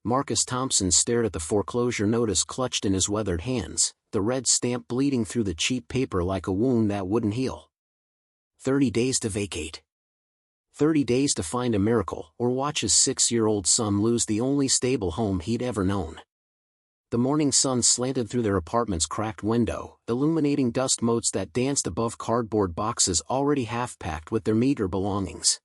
Marcus Thompson stared at the foreclosure notice clutched in his weathered hands, the red stamp bleeding through the cheap paper like a wound that wouldn't heal. 30 days to vacate. 30 days to find a miracle or watch his 6-year-old son lose the only stable home he'd ever known. The morning sun slanted through their apartment's cracked window, illuminating dust motes that danced above cardboard boxes already half-packed with their meager belongings.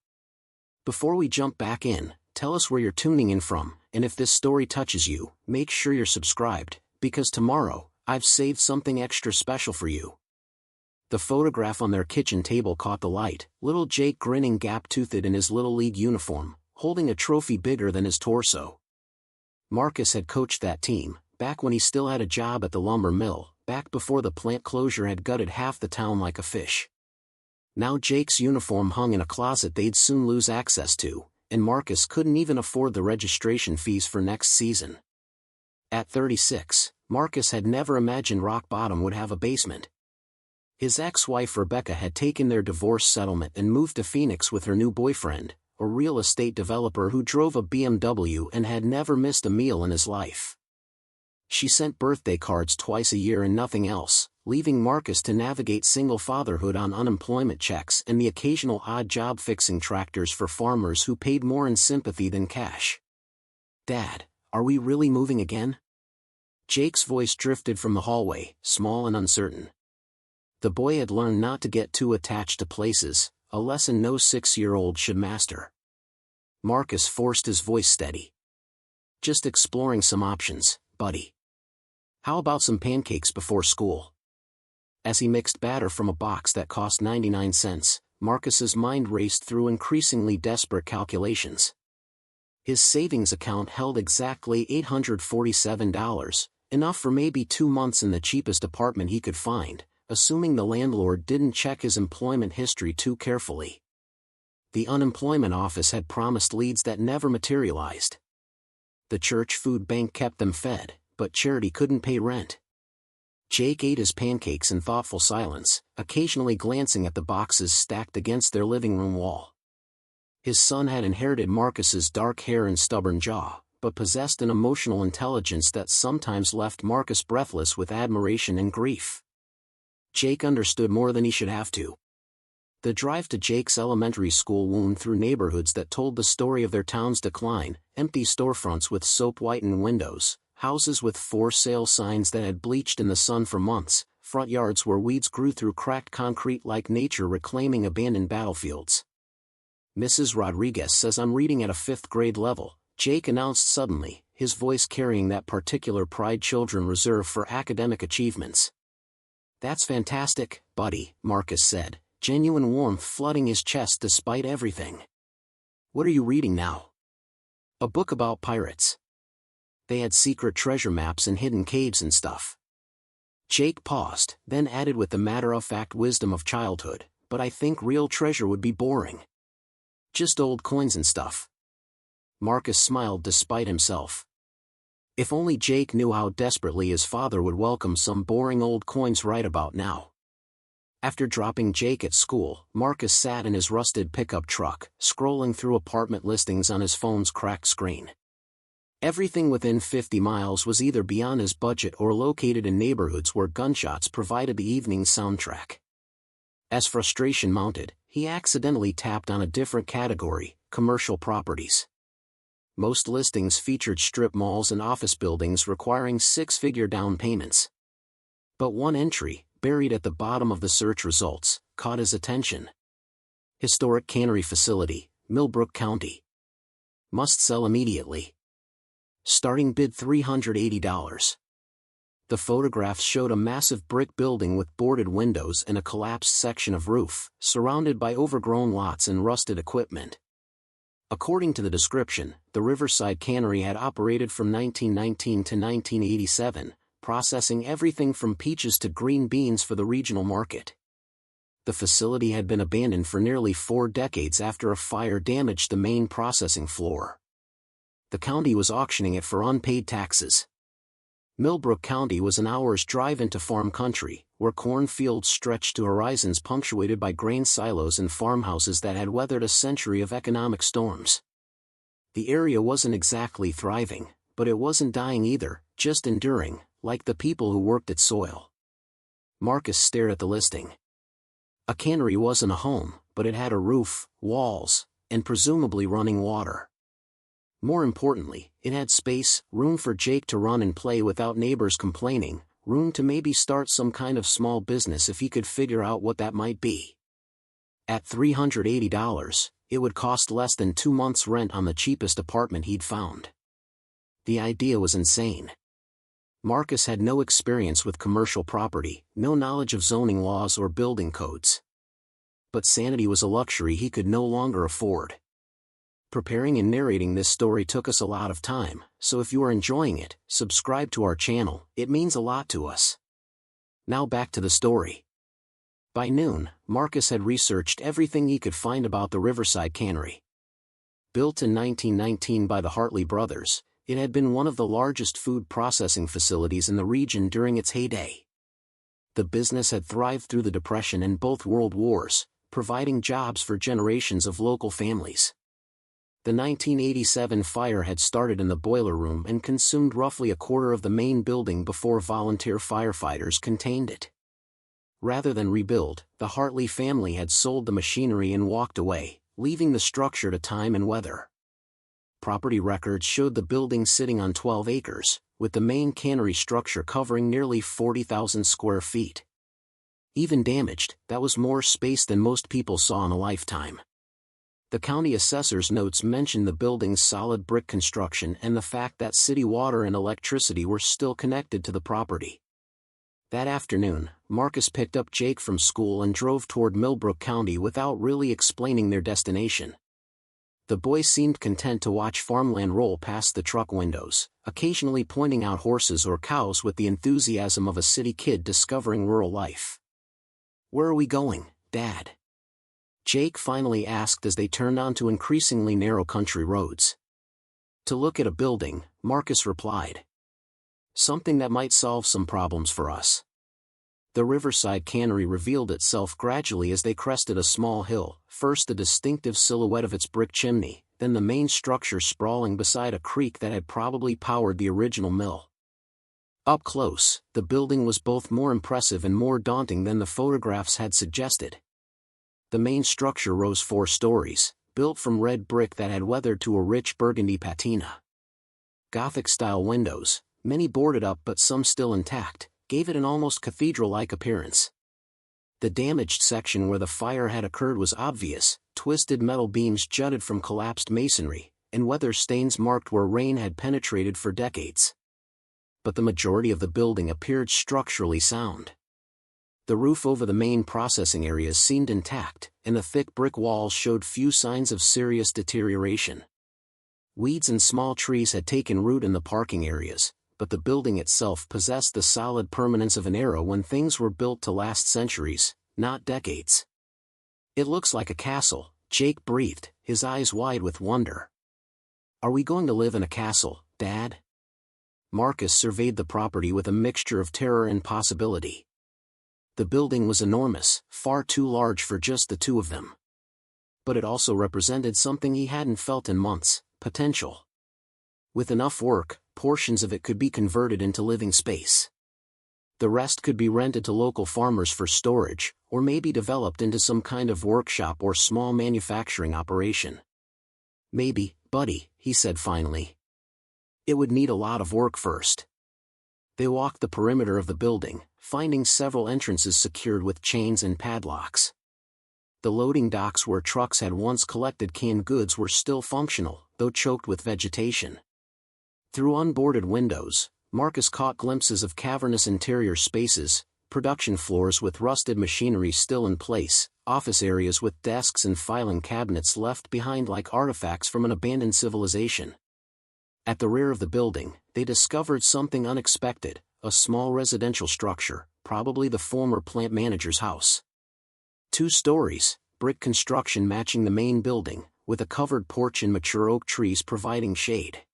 Before we jump back in, tell us where you're tuning in from, and if this story touches you, make sure you're subscribed, because tomorrow, I've saved something extra special for you. The photograph on their kitchen table caught the light, little Jake grinning gap-toothed in his Little League uniform, holding a trophy bigger than his torso. Marcus had coached that team, back when he still had a job at the lumber mill, back before the plant closure had gutted half the town like a fish. Now Jake's uniform hung in a closet they'd soon lose access to, and Marcus couldn't even afford the registration fees for next season. At 36, Marcus had never imagined rock bottom would have a basement. His ex-wife Rebecca had taken their divorce settlement and moved to Phoenix with her new boyfriend, a real estate developer who drove a BMW and had never missed a meal in his life. She sent birthday cards twice a year and nothing else, leaving Marcus to navigate single fatherhood on unemployment checks and the occasional odd job fixing tractors for farmers who paid more in sympathy than cash. "Dad, are we really moving again?" Jake's voice drifted from the hallway, small and uncertain. The boy had learned not to get too attached to places, a lesson no 6-year-old should master. Marcus forced his voice steady. "Just exploring some options, buddy. How about some pancakes before school?" As he mixed batter from a box that cost 99 cents, Marcus's mind raced through increasingly desperate calculations. His savings account held exactly $847, enough for maybe 2 months in the cheapest apartment he could find, assuming the landlord didn't check his employment history too carefully. The unemployment office had promised leads that never materialized. The church food bank kept them fed, but charity couldn't pay rent. Jake ate his pancakes in thoughtful silence, occasionally glancing at the boxes stacked against their living room wall. His son had inherited Marcus's dark hair and stubborn jaw, but possessed an emotional intelligence that sometimes left Marcus breathless with admiration and grief. Jake understood more than he should have to. The drive to Jake's elementary school wound through neighborhoods that told the story of their town's decline, empty storefronts with soap-whitened windows, houses with for sale signs that had bleached in the sun for months, front yards where weeds grew through cracked concrete like nature reclaiming abandoned battlefields. "Mrs. Rodriguez says I'm reading at a 5th grade level," Jake announced suddenly, his voice carrying that particular pride children reserve for academic achievements. "That's fantastic, buddy," Marcus said, genuine warmth flooding his chest despite everything. "What are you reading now?" "A book about pirates. They had secret treasure maps and hidden caves and stuff." Jake paused, then added with the matter-of-fact wisdom of childhood, "But I think real treasure would be boring. Just old coins and stuff." Marcus smiled despite himself. If only Jake knew how desperately his father would welcome some boring old coins right about now. After dropping Jake at school, Marcus sat in his rusted pickup truck, scrolling through apartment listings on his phone's cracked screen. Everything within 50 miles was either beyond his budget or located in neighborhoods where gunshots provided the evening's soundtrack. As frustration mounted, he accidentally tapped on a different category, commercial properties. Most listings featured strip malls and office buildings requiring 6-figure down payments. But one entry, buried at the bottom of the search results, caught his attention. Historic Cannery facility, Millbrook County. Must sell immediately. Starting bid $380. The photographs showed a massive brick building with boarded windows and a collapsed section of roof, surrounded by overgrown lots and rusted equipment. According to the description, the Riverside Cannery had operated from 1919 to 1987, processing everything from peaches to green beans for the regional market. The facility had been abandoned for nearly 4 decades after a fire damaged the main processing floor. The county was auctioning it for unpaid taxes. Millbrook County was an hour's drive into farm country, where cornfields stretched to horizons punctuated by grain silos and farmhouses that had weathered a century of economic storms. The area wasn't exactly thriving, but it wasn't dying either, just enduring, like the people who worked its soil. Marcus stared at the listing. A cannery wasn't a home, but it had a roof, walls, and presumably running water. More importantly, it had space, room for Jake to run and play without neighbors complaining, room to maybe start some kind of small business if he could figure out what that might be. At $380, it would cost less than 2 months' rent on the cheapest apartment he'd found. The idea was insane. Marcus had no experience with commercial property, no knowledge of zoning laws or building codes. But sanity was a luxury he could no longer afford. Preparing and narrating this story took us a lot of time, so if you are enjoying it, subscribe to our channel, it means a lot to us. Now back to the story. By noon, Marcus had researched everything he could find about the Riverside Cannery. Built in 1919 by the Hartley brothers, it had been one of the largest food processing facilities in the region during its heyday. The business had thrived through the Depression and both World Wars, providing jobs for generations of local families. The 1987 fire had started in the boiler room and consumed roughly a quarter of the main building before volunteer firefighters contained it. Rather than rebuild, the Hartley family had sold the machinery and walked away, leaving the structure to time and weather. Property records showed the building sitting on 12 acres, with the main cannery structure covering nearly 40,000 square feet. Even damaged, that was more space than most people saw in a lifetime. The county assessor's notes mentioned the building's solid brick construction and the fact that city water and electricity were still connected to the property. That afternoon, Marcus picked up Jake from school and drove toward Millbrook County without really explaining their destination. The boy seemed content to watch farmland roll past the truck windows, occasionally pointing out horses or cows with the enthusiasm of a city kid discovering rural life. "Where are we going, Dad?" Jake finally asked as they turned onto increasingly narrow country roads. "To look at a building," Marcus replied. "Something that might solve some problems for us." The Riverside Cannery revealed itself gradually as they crested a small hill, first the distinctive silhouette of its brick chimney, then the main structure sprawling beside a creek that had probably powered the original mill. Up close, the building was both more impressive and more daunting than the photographs had suggested. The main structure rose 4 stories, built from red brick that had weathered to a rich burgundy patina. Gothic-style windows, many boarded up but some still intact, gave it an almost cathedral-like appearance. The damaged section where the fire had occurred was obvious, twisted metal beams jutted from collapsed masonry, and weather stains marked where rain had penetrated for decades. But the majority of the building appeared structurally sound. The roof over the main processing areas seemed intact, and the thick brick walls showed few signs of serious deterioration. Weeds and small trees had taken root in the parking areas, but the building itself possessed the solid permanence of an era when things were built to last centuries, not decades. "It looks like a castle," Jake breathed, his eyes wide with wonder. "Are we going to live in a castle, Dad?" Marcus surveyed the property with a mixture of terror and possibility. The building was enormous, far too large for just the two of them. But it also represented something he hadn't felt in months: potential. With enough work, portions of it could be converted into living space. The rest could be rented to local farmers for storage, or maybe developed into some kind of workshop or small manufacturing operation. "Maybe, buddy," he said finally. "It would need a lot of work first." They walked the perimeter of the building, finding several entrances secured with chains and padlocks. The loading docks where trucks had once collected canned goods were still functional, though choked with vegetation. Through unboarded windows, Marcus caught glimpses of cavernous interior spaces, production floors with rusted machinery still in place, office areas with desks and filing cabinets left behind like artifacts from an abandoned civilization. At the rear of the building, they discovered something unexpected: a small residential structure, probably the former plant manager's house. 2 stories, brick construction matching the main building, with a covered porch and mature oak trees providing shade.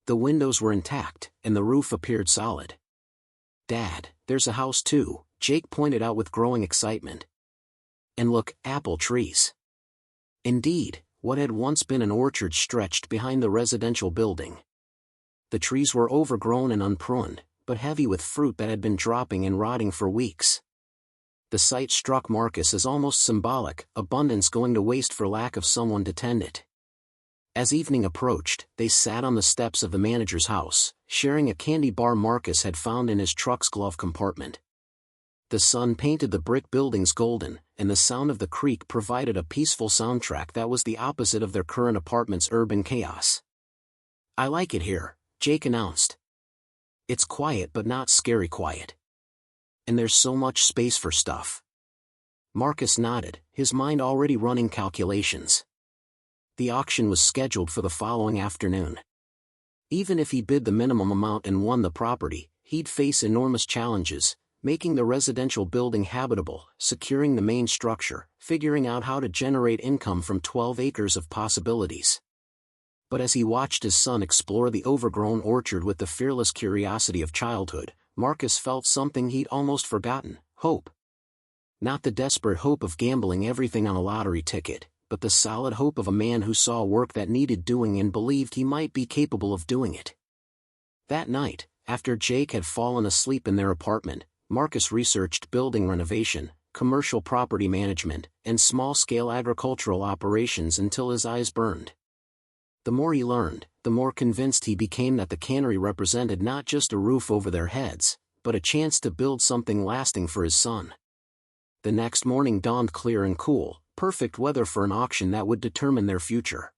The windows were intact, and the roof appeared solid. "Dad, there's a house too," Jake pointed out with growing excitement. "And look, apple trees." Indeed, what had once been an orchard stretched behind the residential building. The trees were overgrown and unpruned, but heavy with fruit that had been dropping and rotting for weeks. The sight struck Marcus as almost symbolic, abundance going to waste for lack of someone to tend it. As evening approached, they sat on the steps of the manager's house, sharing a candy bar Marcus had found in his truck's glove compartment. The sun painted the brick buildings golden, and the sound of the creek provided a peaceful soundtrack that was the opposite of their current apartment's urban chaos. "I like it here," Jake announced. "It's quiet but not scary quiet. And there's so much space for stuff." Marcus nodded, his mind already running calculations. The auction was scheduled for the following afternoon. Even if he bid the minimum amount and won the property, he'd face enormous challenges, making the residential building habitable, securing the main structure, figuring out how to generate income from 12 acres of possibilities. But as he watched his son explore the overgrown orchard with the fearless curiosity of childhood, Marcus felt something he'd almost forgotten: hope. Not the desperate hope of gambling everything on a lottery ticket, but the solid hope of a man who saw work that needed doing and believed he might be capable of doing it. That night, after Jake had fallen asleep in their apartment, Marcus researched building renovation, commercial property management, and small-scale agricultural operations until his eyes burned. The more he learned, the more convinced he became that the cannery represented not just a roof over their heads, but a chance to build something lasting for his son. The next morning dawned clear and cool, perfect weather for an auction that would determine their future.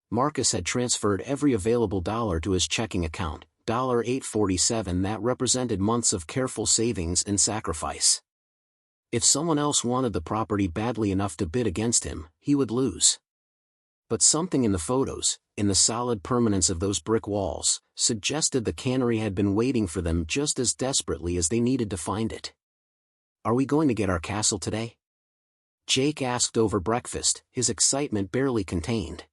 Marcus had transferred every available dollar to his checking account, $847 that represented months of careful savings and sacrifice. If someone else wanted the property badly enough to bid against him, he would lose. But something in the photos, in the solid permanence of those brick walls, suggested the cannery had been waiting for them just as desperately as they needed to find it. "Are we going to get our castle today?" Jake asked over breakfast, his excitement barely contained.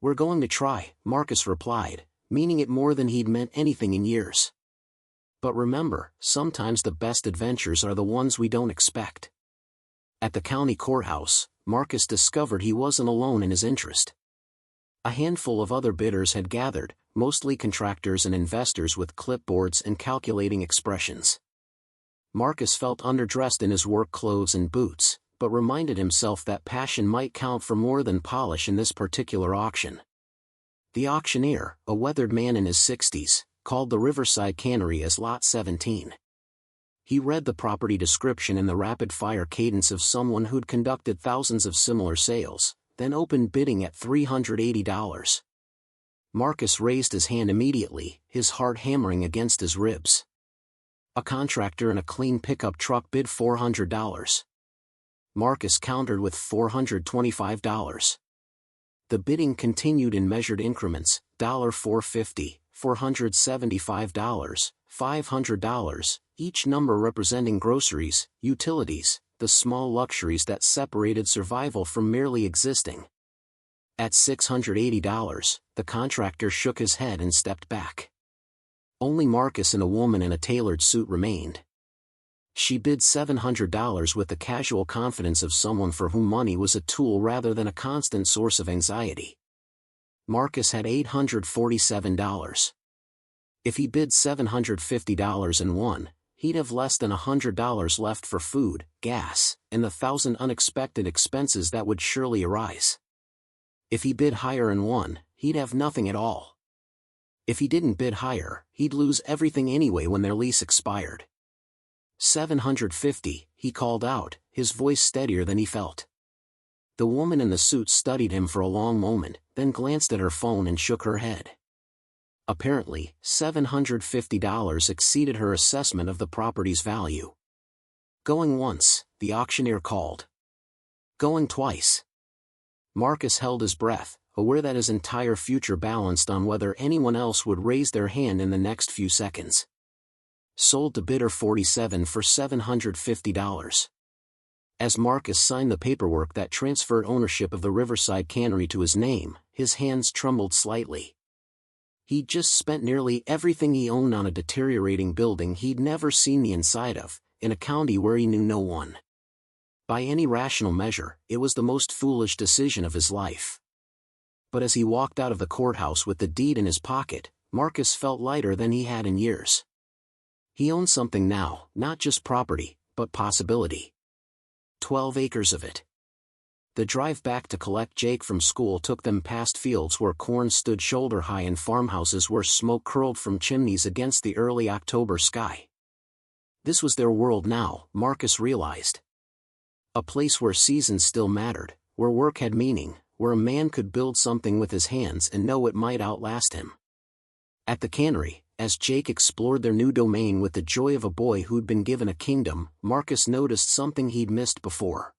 "We're going to try," Marcus replied, meaning it more than he'd meant anything in years. "But remember, sometimes the best adventures are the ones we don't expect." At the county courthouse, Marcus discovered he wasn't alone in his interest. A handful of other bidders had gathered, mostly contractors and investors with clipboards and calculating expressions. Marcus felt underdressed in his work clothes and boots, but reminded himself that passion might count for more than polish in this particular auction. The auctioneer, a weathered man in his 60s, called the Riverside Cannery as Lot 17. He read the property description in the rapid-fire cadence of someone who'd conducted thousands of similar sales, then opened bidding at $380. Marcus raised his hand immediately, his heart hammering against his ribs. A contractor in a clean pickup truck bid $400. Marcus countered with $425. The bidding continued in measured increments: $450, $475, $500, each number representing groceries, utilities, the small luxuries that separated survival from merely existing. At $680, the contractor shook his head and stepped back. Only Marcus and a woman in a tailored suit remained. She bid $700 with the casual confidence of someone for whom money was a tool rather than a constant source of anxiety. Marcus had $847. If he bid $750 and won, he'd have less than $100 left for food, gas, and the 1,000 unexpected expenses that would surely arise. If he bid higher and won, he'd have nothing at all. If he didn't bid higher, he'd lose everything anyway when their lease expired. $750, he called out, his voice steadier than he felt. The woman in the suit studied him for a long moment, then glanced at her phone and shook her head. Apparently, $750 exceeded her assessment of the property's value. Going once, the auctioneer called. Going twice. Marcus held his breath, aware that his entire future balanced on whether anyone else would raise their hand in the next few seconds. Sold to bidder 47 for $750. As Marcus signed the paperwork that transferred ownership of the Riverside Cannery to his name, his hands trembled slightly. He'd just spent nearly everything he owned on a deteriorating building he'd never seen the inside of, in a county where he knew no one. By any rational measure, it was the most foolish decision of his life. But as he walked out of the courthouse with the deed in his pocket, Marcus felt lighter than he had in years. He owned something now, not just property, but possibility. 12 acres of it. The drive back to collect Jake from school took them past fields where corn stood shoulder-high and farmhouses where smoke curled from chimneys against the early October sky. This was their world now, Marcus realized. A place where seasons still mattered, where work had meaning, where a man could build something with his hands and know it might outlast him. At the cannery, as Jake explored their new domain with the joy of a boy who'd been given a kingdom, Marcus noticed something he'd missed before.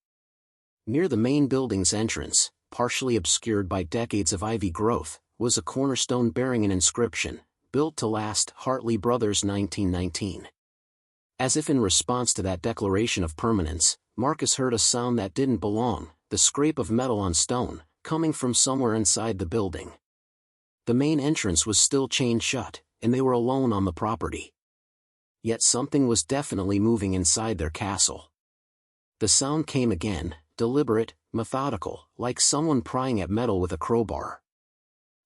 Near the main building's entrance, partially obscured by decades of ivy growth, was a cornerstone bearing an inscription, "Built to Last, Hartley Brothers 1919. As if in response to that declaration of permanence, Marcus heard a sound that didn't belong, the scrape of metal on stone, coming from somewhere inside the building. The main entrance was still chained shut, and they were alone on the property. Yet something was definitely moving inside their castle. The sound came again, deliberate, methodical, like someone prying at metal with a crowbar.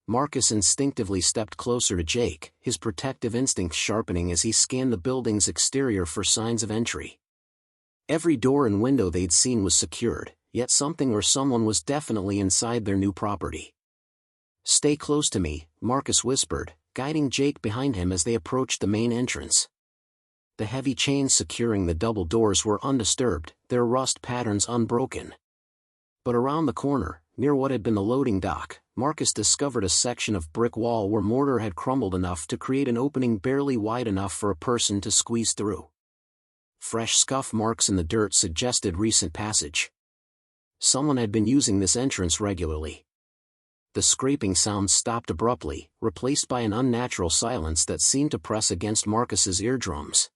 Marcus instinctively stepped closer to Jake, his protective instincts sharpening as he scanned the building's exterior for signs of entry. Every door and window they'd seen was secured, yet something or someone was definitely inside their new property. "Stay close to me," Marcus whispered, guiding Jake behind him as they approached the main entrance. The heavy chains securing the double doors were undisturbed, their rust patterns unbroken. But around the corner, near what had been the loading dock, Marcus discovered a section of brick wall where mortar had crumbled enough to create an opening barely wide enough for a person to squeeze through. Fresh scuff marks in the dirt suggested recent passage. Someone had been using this entrance regularly. The scraping sound stopped abruptly, replaced by an unnatural silence that seemed to press against Marcus's eardrums.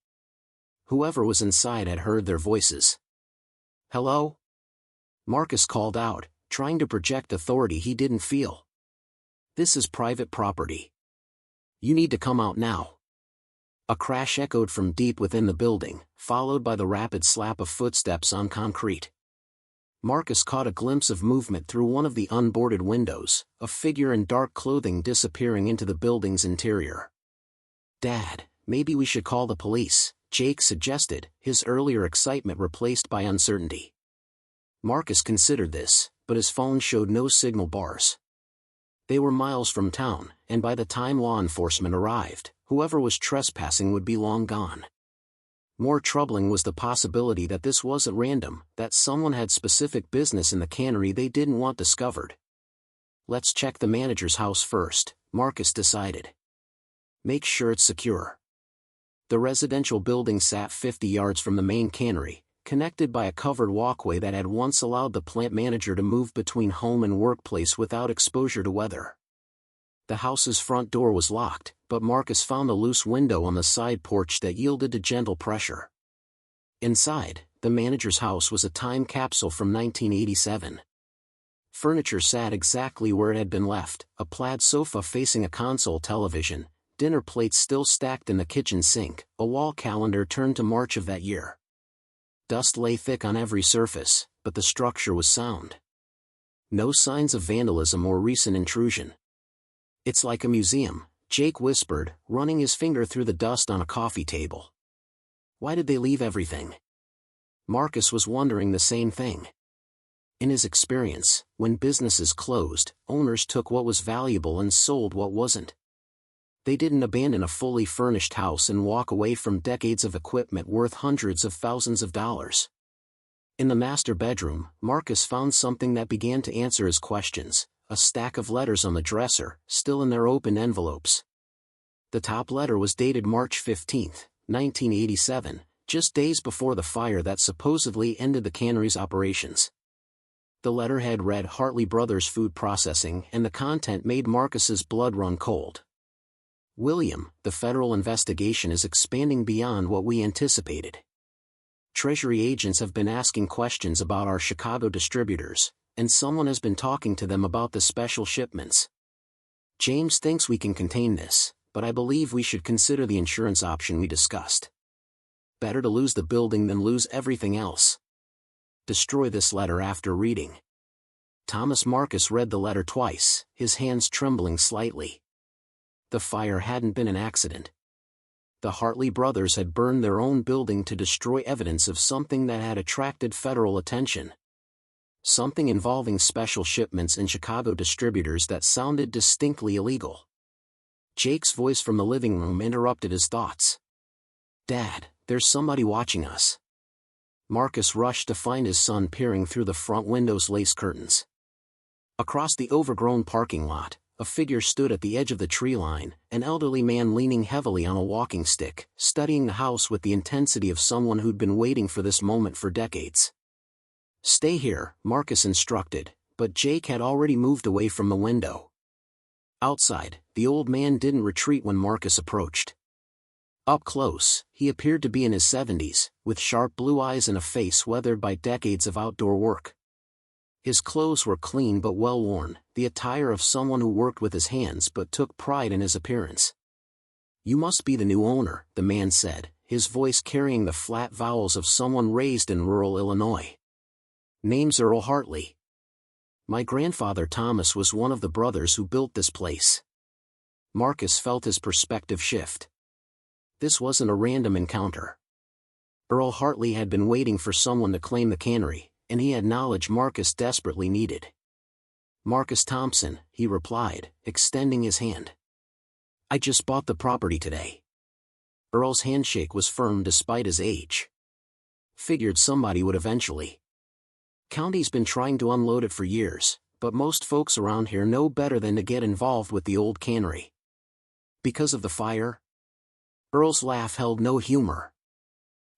Whoever was inside had heard their voices. "Hello?" Marcus called out, trying to project authority he didn't feel. "This is private property. You need to come out now." A crash echoed from deep within the building, followed by the rapid slap of footsteps on concrete. Marcus caught a glimpse of movement through one of the unboarded windows, a figure in dark clothing disappearing into the building's interior. "Dad, maybe we should call the police," Jake suggested, his earlier excitement replaced by uncertainty. Marcus considered this, but his phone showed no signal bars. They were miles from town, and by the time law enforcement arrived, whoever was trespassing would be long gone. More troubling was the possibility that this wasn't random, that someone had specific business in the cannery they didn't want discovered. "Let's check the manager's house first," Marcus decided. "Make sure it's secure." The residential building sat 50 yards from the main cannery, connected by a covered walkway that had once allowed the plant manager to move between home and workplace without exposure to weather. The house's front door was locked, but Marcus found a loose window on the side porch that yielded to gentle pressure. Inside, the manager's house was a time capsule from 1987. Furniture sat exactly where it had been left, a plaid sofa facing a console television, dinner plates still stacked in the kitchen sink, a wall calendar turned to March of that year. Dust lay thick on every surface, but the structure was sound. No signs of vandalism or recent intrusion. "It's like a museum," Jake whispered, running his finger through the dust on a coffee table. "Why did they leave everything?" Marcus was wondering the same thing. In his experience, when businesses closed, owners took what was valuable and sold what wasn't. They didn't abandon a fully furnished house and walk away from decades of equipment worth hundreds of thousands of dollars. In the master bedroom, Marcus found something that began to answer his questions, a stack of letters on the dresser, still in their open envelopes. The top letter was dated March 15, 1987, just days before the fire that supposedly ended the cannery's operations. The letterhead read Hartley Brothers Food Processing, and the content made Marcus's blood run cold. "William, the federal investigation is expanding beyond what we anticipated. Treasury agents have been asking questions about our Chicago distributors, and someone has been talking to them about the special shipments. James thinks we can contain this, but I believe we should consider the insurance option we discussed. Better to lose the building than lose everything else. Destroy this letter after reading." Thomas Marcus read the letter twice, his hands trembling slightly. The fire hadn't been an accident. The Hartley brothers had burned their own building to destroy evidence of something that had attracted federal attention. Something involving special shipments and Chicago distributors that sounded distinctly illegal. Jake's voice from the living room interrupted his thoughts. "Dad, there's somebody watching us." Marcus rushed to find his son peering through the front window's lace curtains. Across the overgrown parking lot, a figure stood at the edge of the tree line, an elderly man leaning heavily on a walking stick, studying the house with the intensity of someone who'd been waiting for this moment for decades. "Stay here," Marcus instructed, but Jake had already moved away from the window. Outside, the old man didn't retreat when Marcus approached. Up close, he appeared to be in his 70s, with sharp blue eyes and a face weathered by decades of outdoor work. His clothes were clean but well worn, the attire of someone who worked with his hands but took pride in his appearance. "You must be the new owner," the man said, his voice carrying the flat vowels of someone raised in rural Illinois. "Name's Earl Hartley. My grandfather Thomas was one of the brothers who built this place." Marcus felt his perspective shift. This wasn't a random encounter. Earl Hartley had been waiting for someone to claim the cannery, and he had knowledge Marcus desperately needed. "Marcus Thompson," he replied, extending his hand. "I just bought the property today." Earl's handshake was firm despite his age. "Figured somebody would eventually. County's been trying to unload it for years, but most folks around here know better than to get involved with the old cannery." "Because of the fire?" Earl's laugh held no humor.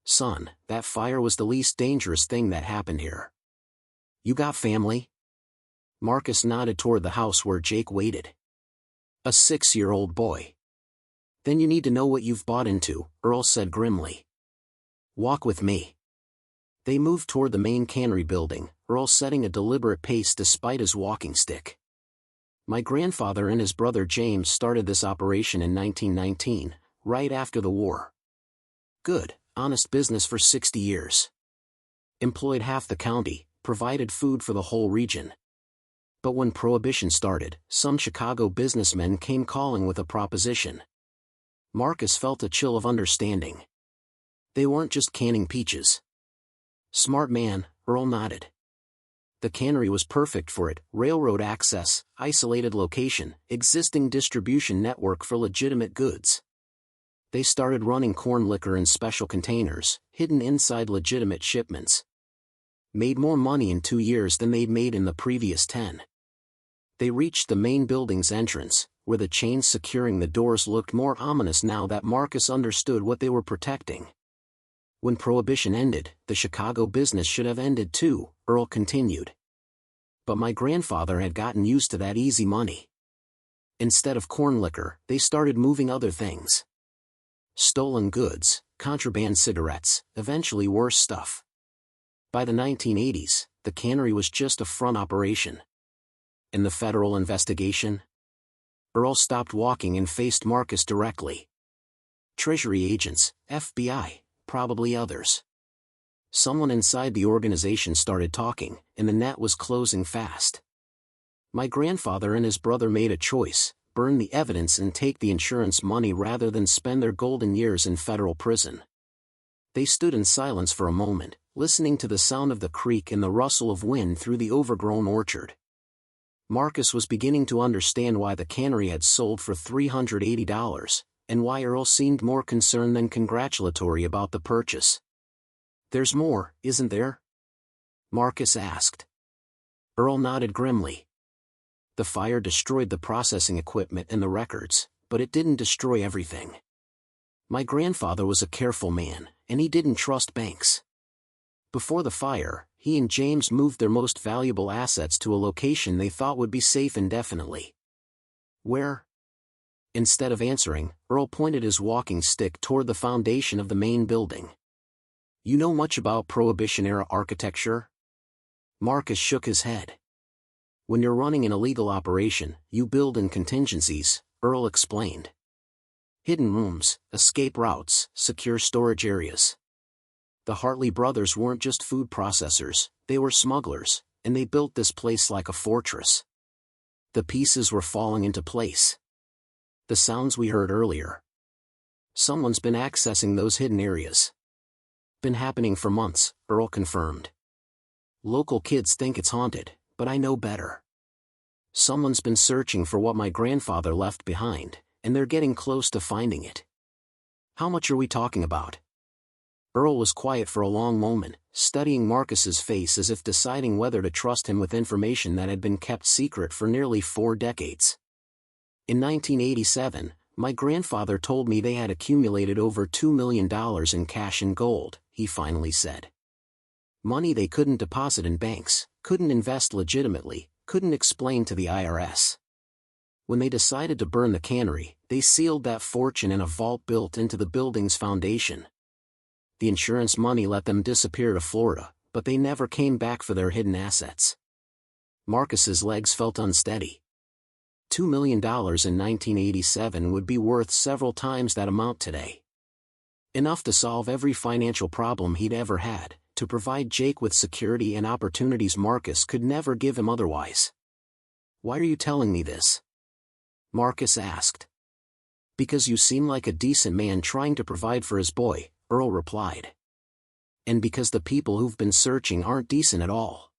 "Son, that fire was the least dangerous thing that happened here. You got family?" Marcus nodded toward the house where Jake waited. "A 6-year-old boy." "Then you need to know what you've bought into," Earl said grimly. "Walk with me." They moved toward the main cannery building, Earl setting a deliberate pace despite his walking stick. "My grandfather and his brother James started this operation in 1919, right after the war. Good, honest business for 60 years. Employed half the county, provided food for the whole region. But when Prohibition started, some Chicago businessmen came calling with a proposition." Marcus felt a chill of understanding. "They weren't just canning peaches." "Smart man," Earl nodded. "The cannery was perfect for it: railroad access, isolated location, existing distribution network for legitimate goods. They started running corn liquor in special containers, hidden inside legitimate shipments. Made more money in 2 years than they'd made in the previous 10. They reached the main building's entrance, where the chains securing the doors looked more ominous now that Marcus understood what they were protecting. When Prohibition ended, the Chicago business should have ended too," Earl continued. "But my grandfather had gotten used to that easy money. Instead of corn liquor, they started moving other things. Stolen goods, contraband cigarettes, eventually worse stuff. By the 1980s, the cannery was just a front operation." "In the federal investigation?" Earl stopped walking and faced Marcus directly. "Treasury agents, FBI, probably others. Someone inside the organization started talking, and the net was closing fast. My grandfather and his brother made a choice: burn the evidence and take the insurance money rather than spend their golden years in federal prison." They stood in silence for a moment, listening to the sound of the creek and the rustle of wind through the overgrown orchard. Marcus was beginning to understand why the cannery had sold for $380, and why Earl seemed more concerned than congratulatory about the purchase. "There's more, isn't there?" Marcus asked. Earl nodded grimly. "The fire destroyed the processing equipment and the records, but it didn't destroy everything. My grandfather was a careful man, and he didn't trust banks. Before the fire, he and James moved their most valuable assets to a location they thought would be safe indefinitely." "Where?" Instead of answering, Earl pointed his walking stick toward the foundation of the main building. "You know much about Prohibition-era architecture?" Marcus shook his head. "When you're running an illegal operation, you build in contingencies," Earl explained. "Hidden rooms, escape routes, secure storage areas. The Hartley brothers weren't just food processors, they were smugglers, and they built this place like a fortress. The pieces were falling into place. The sounds we heard earlier. Someone's been accessing those hidden areas. Been happening for months, Earl confirmed. Local kids think it's haunted, but I know better. Someone's been searching for what my grandfather left behind, and they're getting close to finding it. How much are we talking about? Earl was quiet for a long moment, studying Marcus's face as if deciding whether to trust him with information that had been kept secret for nearly 4 decades. In 1987, my grandfather told me they had accumulated over $2 million in cash and gold, he finally said. Money they couldn't deposit in banks, couldn't invest legitimately, couldn't explain to the IRS. When they decided to burn the cannery, they sealed that fortune in a vault built into the building's foundation. The insurance money let them disappear to Florida, but they never came back for their hidden assets. Marcus's legs felt unsteady. $2 million in 1987 would be worth several times that amount today. Enough to solve every financial problem he'd ever had, to provide Jake with security and opportunities Marcus could never give him otherwise. Why are you telling me this? Marcus asked. Because you seem like a decent man trying to provide for his boy, Earl replied. And because the people who've been searching aren't decent at all.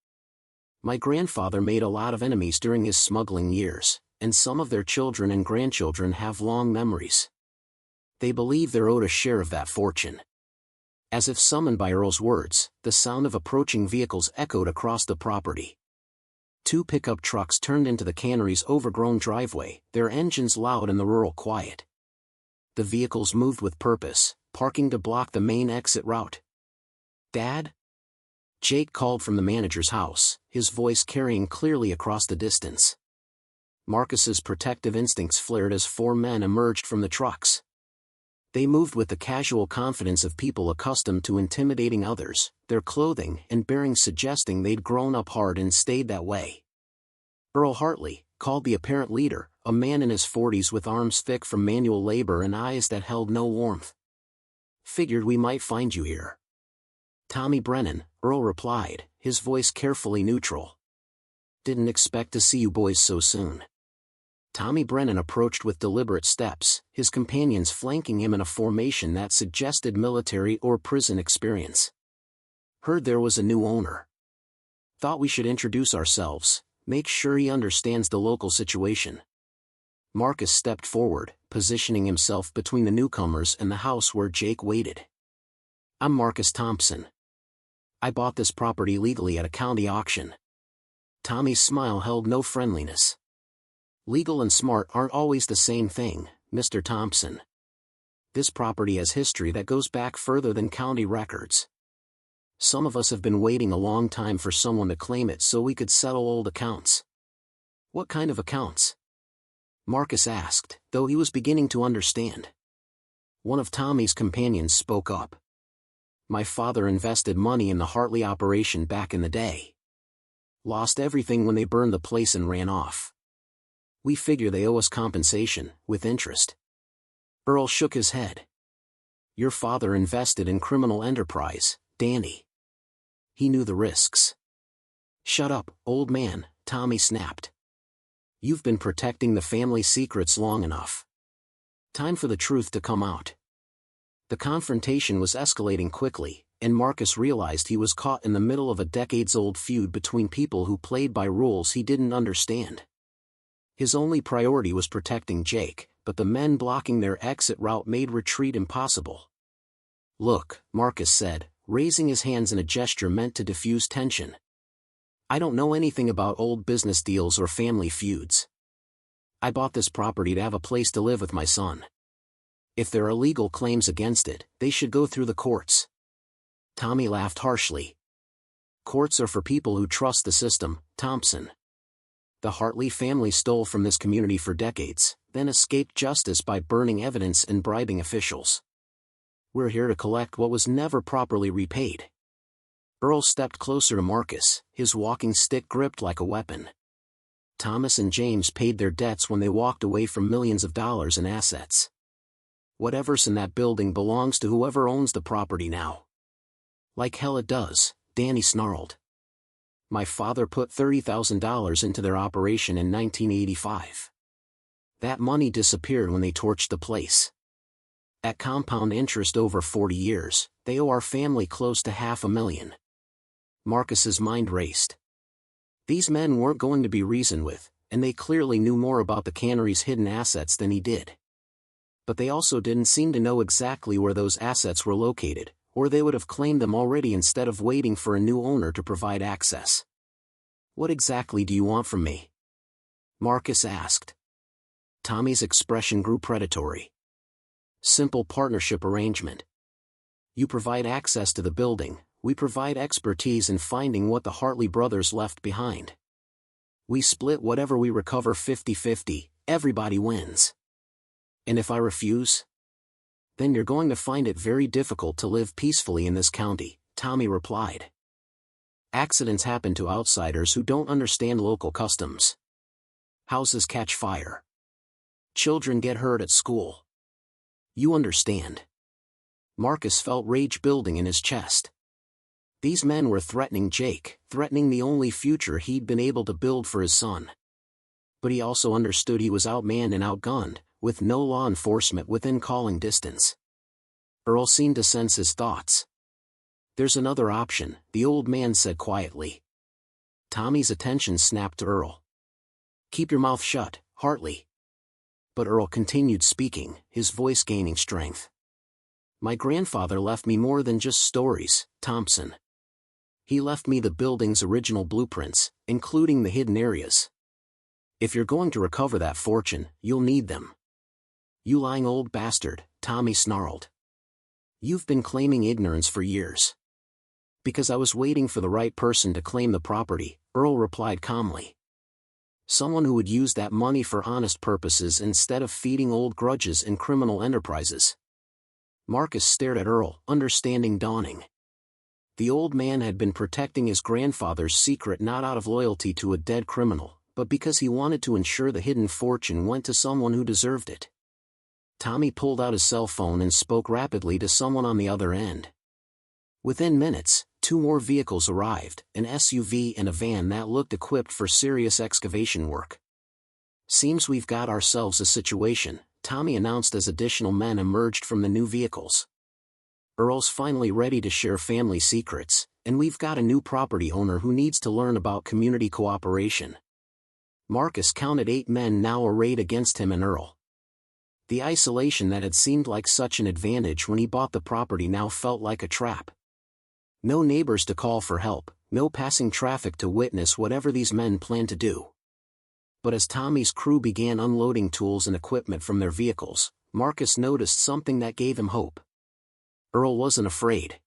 My grandfather made a lot of enemies during his smuggling years, and some of their children and grandchildren have long memories. They believe they're owed a share of that fortune. As if summoned by Earl's words, the sound of approaching vehicles echoed across the property. 2 pickup trucks turned into the cannery's overgrown driveway, their engines loud in the rural quiet. The vehicles moved with purpose, parking to block the main exit route. Dad? Jake called from the manager's house, his voice carrying clearly across the distance. Marcus's protective instincts flared as 4 men emerged from the trucks. They moved with the casual confidence of people accustomed to intimidating others, their clothing and bearing suggesting they'd grown up hard and stayed that way. Earl Hartley, called the apparent leader, a man in his 40s with arms thick from manual labor and eyes that held no warmth. Figured we might find you here. Tommy Brennan, Earl replied, his voice carefully neutral. Didn't expect to see you boys so soon. Tommy Brennan approached with deliberate steps, his companions flanking him in a formation that suggested military or prison experience. Heard there was a new owner. Thought we should introduce ourselves, make sure he understands the local situation. Marcus stepped forward, positioning himself between the newcomers and the house where Jake waited. I'm Marcus Thompson. I bought this property legally at a county auction. Tommy's smile held no friendliness. Legal and smart aren't always the same thing, Mr. Thompson. This property has history that goes back further than county records. Some of us have been waiting a long time for someone to claim it so we could settle old accounts. What kind of accounts? Marcus asked, though he was beginning to understand. One of Tommy's companions spoke up. My father invested money in the Hartley operation back in the day. Lost everything when they burned the place and ran off. We figure they owe us compensation, with interest. Earl shook his head. Your father invested in criminal enterprise, Danny. He knew the risks. Shut up, old man, Tommy snapped. You've been protecting the family secrets long enough. Time for the truth to come out. The confrontation was escalating quickly, and Marcus realized he was caught in the middle of a decades-old feud between people who played by rules he didn't understand. His only priority was protecting Jake, but the men blocking their exit route made retreat impossible. Look, Marcus said, raising his hands in a gesture meant to diffuse tension. I don't know anything about old business deals or family feuds. I bought this property to have a place to live with my son. If there are legal claims against it, they should go through the courts. Tommy laughed harshly. Courts are for people who trust the system, Thompson. The Hartley family stole from this community for decades, then escaped justice by burning evidence and bribing officials. We're here to collect what was never properly repaid. Earl stepped closer to Marcus, his walking stick gripped like a weapon. Thomas and James paid their debts when they walked away from millions of dollars in assets. Whatever's in that building belongs to whoever owns the property now. Like hell it does, Danny snarled. My father put $30,000 into their operation in 1985. That money disappeared when they torched the place. At compound interest over 40 years, they owe our family close to $500,000. Marcus's mind raced. These men weren't going to be reasoned with, and they clearly knew more about the cannery's hidden assets than he did. But they also didn't seem to know exactly where those assets were located, or they would have claimed them already instead of waiting for a new owner to provide access. "What exactly do you want from me?" Marcus asked. Tommy's expression grew predatory. "Simple partnership arrangement. You provide access to the building, we provide expertise in finding what the Hartley brothers left behind. We split whatever we recover 50-50, everybody wins. And if I refuse? Then you're going to find it very difficult to live peacefully in this county," Tommy replied. "Accidents happen to outsiders who don't understand local customs. Houses catch fire. Children get hurt at school. You understand." Marcus felt rage building in his chest. These men were threatening Jake, threatening the only future he'd been able to build for his son. But he also understood he was outmanned and outgunned, with no law enforcement within calling distance. Earl seemed to sense his thoughts. "There's another option," the old man said quietly. Tommy's attention snapped to Earl. "Keep your mouth shut, Hartley." But Earl continued speaking, his voice gaining strength. "My grandfather left me more than just stories, Thompson. He left me the building's original blueprints, including the hidden areas. If you're going to recover that fortune, you'll need them." "You lying old bastard," Tommy snarled. "You've been claiming ignorance for years." "Because I was waiting for the right person to claim the property," Earl replied calmly. "Someone who would use that money for honest purposes instead of feeding old grudges and criminal enterprises." Marcus stared at Earl, understanding dawning. The old man had been protecting his grandfather's secret not out of loyalty to a dead criminal, but because he wanted to ensure the hidden fortune went to someone who deserved it. Tommy pulled out his cell phone and spoke rapidly to someone on the other end. Within minutes, 2 more vehicles arrived, an SUV and a van that looked equipped for serious excavation work. "Seems we've got ourselves a situation," Tommy announced as additional men emerged from the new vehicles. "Earl's finally ready to share family secrets, and we've got a new property owner who needs to learn about community cooperation." Marcus counted 8 men now arrayed against him and Earl. The isolation that had seemed like such an advantage when he bought the property now felt like a trap. No neighbors to call for help, no passing traffic to witness whatever these men planned to do. But as Tommy's crew began unloading tools and equipment from their vehicles, Marcus noticed something that gave him hope. Earl wasn't afraid.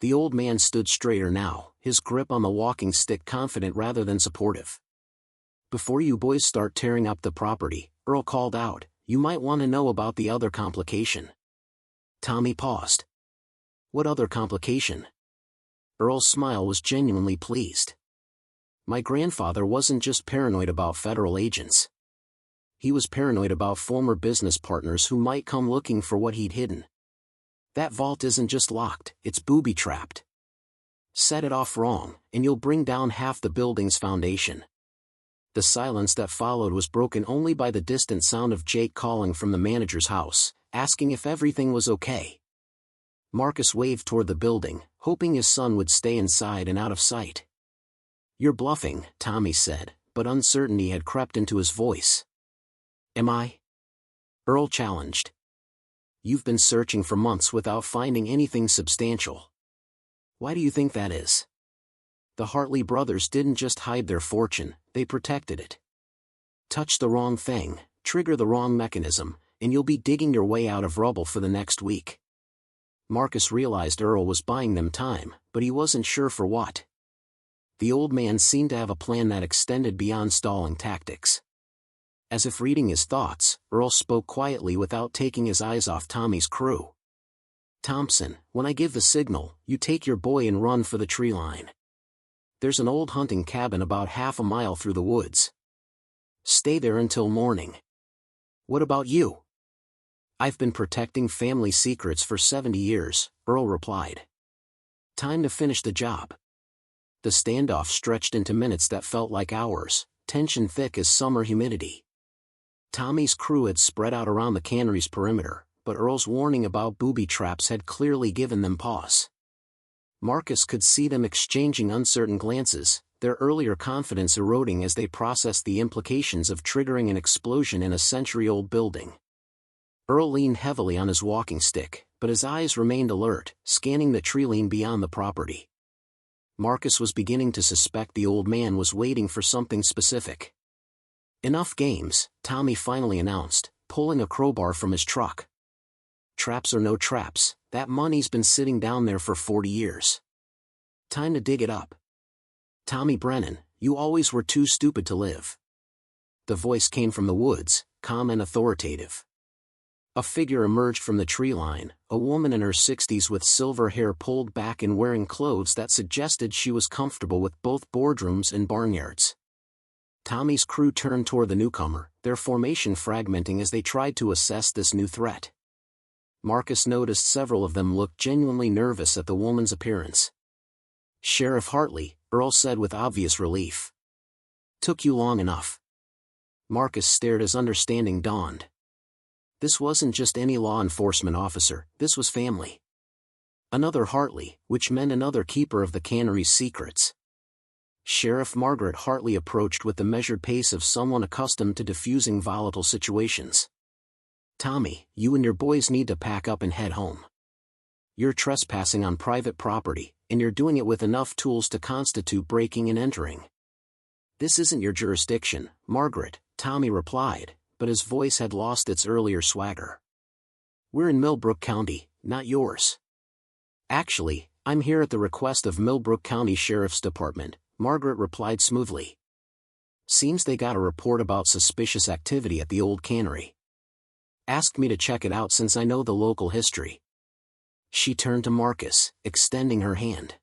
The old man stood straighter now, his grip on the walking stick confident rather than supportive. "Before you boys start tearing up the property," Earl called out, "you might want to know about the other complication." Tommy paused. "What other complication?" Earl's smile was genuinely pleased. "My grandfather wasn't just paranoid about federal agents. He was paranoid about former business partners who might come looking for what he'd hidden. That vault isn't just locked, it's booby-trapped. Set it off wrong, and you'll bring down half the building's foundation." The silence that followed was broken only by the distant sound of Jake calling from the manager's house, asking if everything was okay. Marcus waved toward the building, hoping his son would stay inside and out of sight. "You're bluffing," Tommy said, but uncertainty had crept into his voice. "Am I?" Earl challenged. "You've been searching for months without finding anything substantial. Why do you think that is? The Hartley brothers didn't just hide their fortune, they protected it. Touch the wrong thing, trigger the wrong mechanism, and you'll be digging your way out of rubble for the next week." Marcus realized Earl was buying them time, but he wasn't sure for what. The old man seemed to have a plan that extended beyond stalling tactics. As if reading his thoughts, Earl spoke quietly without taking his eyes off Tommy's crew. "Thompson, when I give the signal, you take your boy and run for the tree line. There's an old hunting cabin about half a mile through the woods. Stay there until morning." "What about you?" "I've been protecting family secrets for 70 years, Earl replied. "Time to finish the job." The standoff stretched into minutes that felt like hours, tension thick as summer humidity. Tommy's crew had spread out around the cannery's perimeter, but Earl's warning about booby traps had clearly given them pause. Marcus could see them exchanging uncertain glances, their earlier confidence eroding as they processed the implications of triggering an explosion in a century-old building. Earl leaned heavily on his walking stick, but his eyes remained alert, scanning the tree line beyond the property. Marcus was beginning to suspect the old man was waiting for something specific. "Enough games," Tommy finally announced, pulling a crowbar from his truck. "Traps or no traps, that money's been sitting down there for 40 years. Time to dig it up. Tommy Brennan, you always were too stupid to live." The voice came from the woods, calm and authoritative. A figure emerged from the tree line, a woman in her 60s with silver hair pulled back and wearing clothes that suggested she was comfortable with both boardrooms and barnyards. Tommy's crew turned toward the newcomer, their formation fragmenting as they tried to assess this new threat. Marcus noticed several of them looked genuinely nervous at the woman's appearance. "Sheriff Hartley," Earl said with obvious relief. "Took you long enough." Marcus stared as understanding dawned. This wasn't just any law enforcement officer, this was family. Another Hartley, which meant another keeper of the cannery's secrets. Sheriff Margaret Hartley approached with the measured pace of someone accustomed to diffusing volatile situations. "Tommy, you and your boys need to pack up and head home. You're trespassing on private property, and you're doing it with enough tools to constitute breaking and entering." "This isn't your jurisdiction, Margaret," Tommy replied, but his voice had lost its earlier swagger. "We're in Millbrook County, not yours." "Actually, I'm here at the request of Millbrook County Sheriff's Department," Margaret replied smoothly. "Seems they got a report about suspicious activity at the old cannery. Asked me to check it out since I know the local history." She turned to Marcus, extending her hand.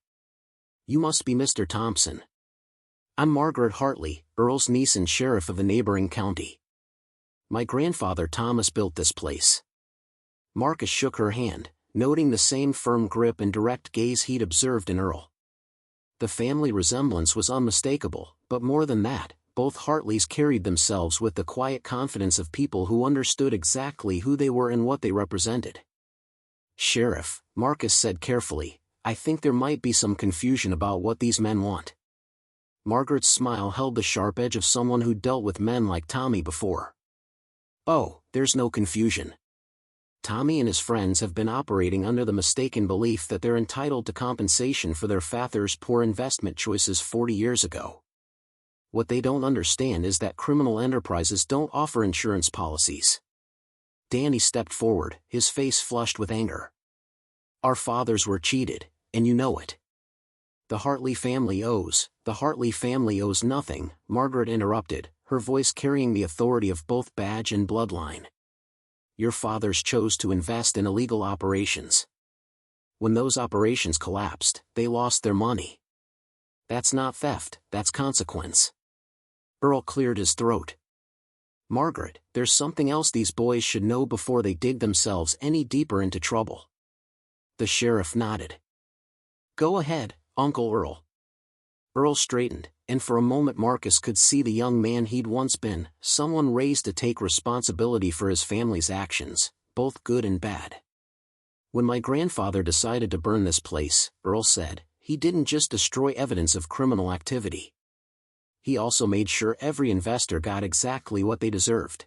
"You must be Mr. Thompson." "I'm Margaret Hartley, Earl's niece and sheriff of the neighboring county. My grandfather Thomas built this place." Marcus shook her hand, noting the same firm grip and direct gaze he'd observed in Earl. The family resemblance was unmistakable, but more than that, both Hartleys carried themselves with the quiet confidence of people who understood exactly who they were and what they represented. "Sheriff," Marcus said carefully, "I think there might be some confusion about what these men want." Margaret's smile held the sharp edge of someone who'd dealt with men like Tommy before. "Oh, there's no confusion. Tommy and his friends have been operating under the mistaken belief that they're entitled to compensation for their father's poor investment choices 40 years ago. What they don't understand is that criminal enterprises don't offer insurance policies." Danny stepped forward, his face flushed with anger. "Our fathers were cheated, and you know it." The Hartley family owes nothing," Margaret interrupted, her voice carrying the authority of both badge and bloodline. "Your fathers chose to invest in illegal operations. When those operations collapsed, they lost their money. That's not theft, that's consequence." Earl cleared his throat. "Margaret, there's something else these boys should know before they dig themselves any deeper into trouble." The sheriff nodded. "Go ahead, Uncle Earl." Earl straightened, and for a moment Marcus could see the young man he'd once been, someone raised to take responsibility for his family's actions, both good and bad. "When my grandfather decided to burn this place," Earl said, "he didn't just destroy evidence of criminal activity. He also made sure every investor got exactly what they deserved.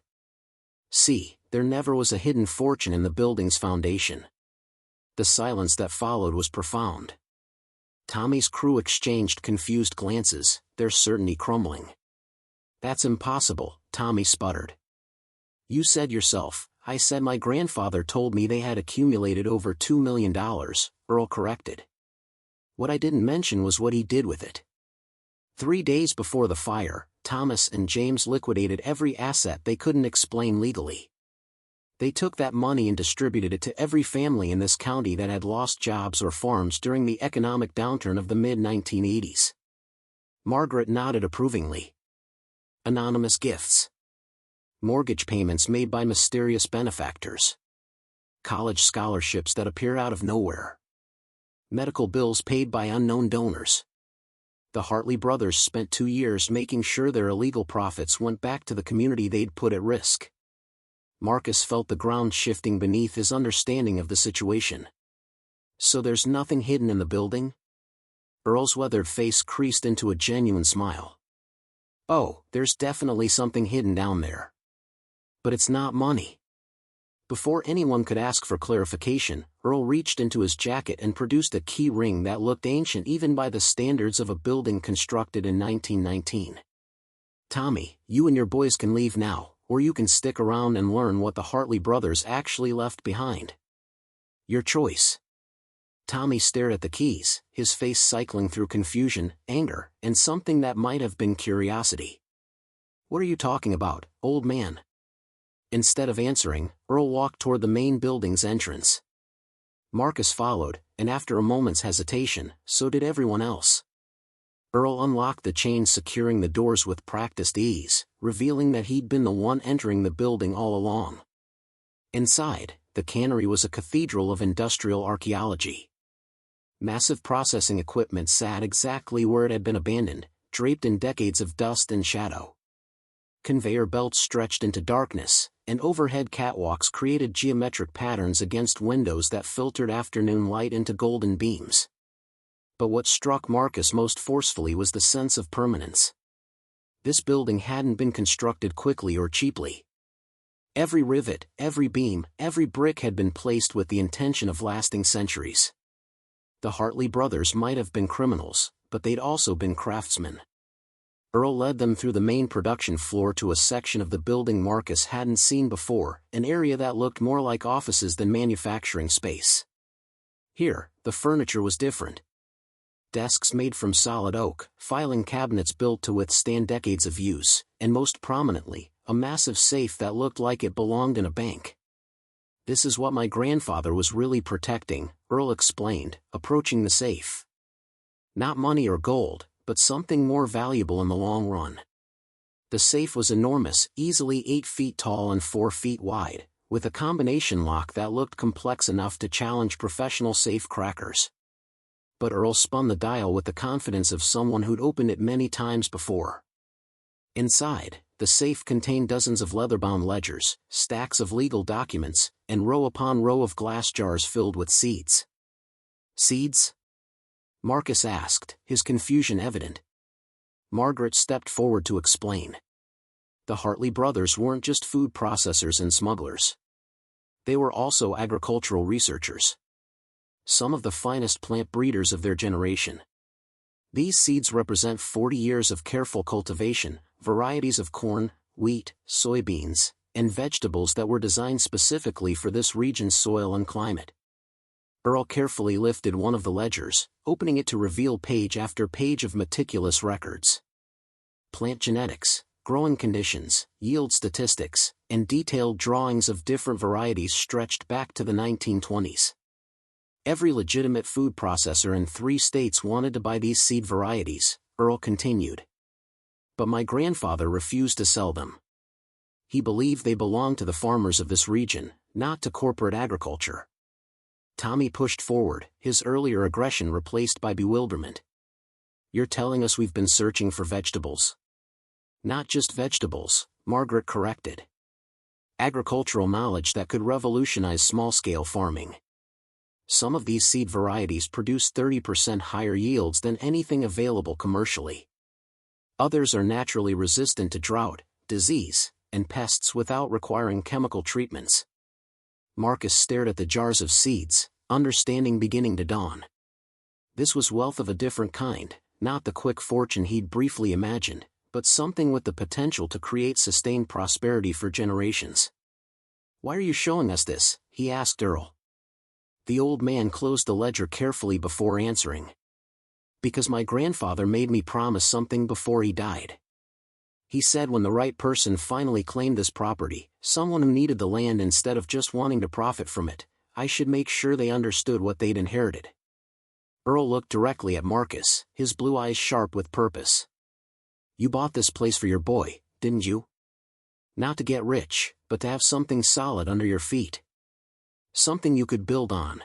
See, there never was a hidden fortune in the building's foundation." The silence that followed was profound. Tommy's crew exchanged confused glances, their certainty crumbling. "That's impossible," Tommy sputtered. "You said yourself." "I said my grandfather told me they had accumulated over $2 million, Earl corrected. "What I didn't mention was what he did with it. 3 days before the fire, Thomas and James liquidated every asset they couldn't explain legally. They took that money and distributed it to every family in this county that had lost jobs or farms during the economic downturn of the mid-1980s. Margaret nodded approvingly. Anonymous gifts. Mortgage payments made by mysterious benefactors. College scholarships that appear out of nowhere. Medical bills paid by unknown donors. The Hartley brothers spent 2 years making sure their illegal profits went back to the community they'd put at risk. Marcus felt the ground shifting beneath his understanding of the situation. So there's nothing hidden in the building? Earl's weathered face creased into a genuine smile. Oh, there's definitely something hidden down there. But it's not money. Before anyone could ask for clarification, Earl reached into his jacket and produced a key ring that looked ancient even by the standards of a building constructed in 1919. Tommy, you and your boys can leave now, or you can stick around and learn what the Hartley brothers actually left behind. Your choice. Tommy stared at the keys, his face cycling through confusion, anger, and something that might have been curiosity. What are you talking about, old man? Instead of answering, Earl walked toward the main building's entrance. Marcus followed, and after a moment's hesitation, so did everyone else. Earl unlocked the chains securing the doors with practiced ease, revealing that he'd been the one entering the building all along. Inside, the cannery was a cathedral of industrial archaeology. Massive processing equipment sat exactly where it had been abandoned, draped in decades of dust and shadow. Conveyor belts stretched into darkness, and overhead catwalks created geometric patterns against windows that filtered afternoon light into golden beams. But what struck Marcus most forcefully was the sense of permanence. This building hadn't been constructed quickly or cheaply. Every rivet, every beam, every brick had been placed with the intention of lasting centuries. The Hartley brothers might have been criminals, but they'd also been craftsmen. Earl led them through the main production floor to a section of the building Marcus hadn't seen before, an area that looked more like offices than manufacturing space. Here, the furniture was different. Desks made from solid oak, filing cabinets built to withstand decades of use, and most prominently, a massive safe that looked like it belonged in a bank. This is what my grandfather was really protecting, Earl explained, approaching the safe. Not money or gold, but something more valuable in the long run. The safe was enormous, easily 8 feet tall and 4 feet wide, with a combination lock that looked complex enough to challenge professional safe crackers. But Earl spun the dial with the confidence of someone who'd opened it many times before. Inside, the safe contained dozens of leather-bound ledgers, stacks of legal documents, and row upon row of glass jars filled with seeds. Seeds? Marcus asked, his confusion evident. Margaret stepped forward to explain. The Hartley brothers weren't just food processors and smugglers. They were also agricultural researchers. Some of the finest plant breeders of their generation. These seeds represent 40 years of careful cultivation, varieties of corn, wheat, soybeans, and vegetables that were designed specifically for this region's soil and climate. Earl carefully lifted one of the ledgers, opening it to reveal page after page of meticulous records. Plant genetics, growing conditions, yield statistics, and detailed drawings of different varieties stretched back to the 1920s. Every legitimate food processor in 3 states wanted to buy these seed varieties, Earl continued. But my grandfather refused to sell them. He believed they belonged to the farmers of this region, not to corporate agriculture. Tommy pushed forward, his earlier aggression replaced by bewilderment. You're telling us we've been searching for vegetables? Not just vegetables, Margaret corrected. Agricultural knowledge that could revolutionize small-scale farming. Some of these seed varieties produce 30% higher yields than anything available commercially. Others are naturally resistant to drought, disease, and pests without requiring chemical treatments. Marcus stared at the jars of seeds, understanding beginning to dawn. This was wealth of a different kind, not the quick fortune he'd briefly imagined, but something with the potential to create sustained prosperity for generations. Why are you showing us this? He asked Earl. The old man closed the ledger carefully before answering. Because my grandfather made me promise something before he died. He said when the right person finally claimed this property, someone who needed the land instead of just wanting to profit from it, I should make sure they understood what they'd inherited. Earl looked directly at Marcus, his blue eyes sharp with purpose. You bought this place for your boy, didn't you? Not to get rich, but to have something solid under your feet. Something you could build on.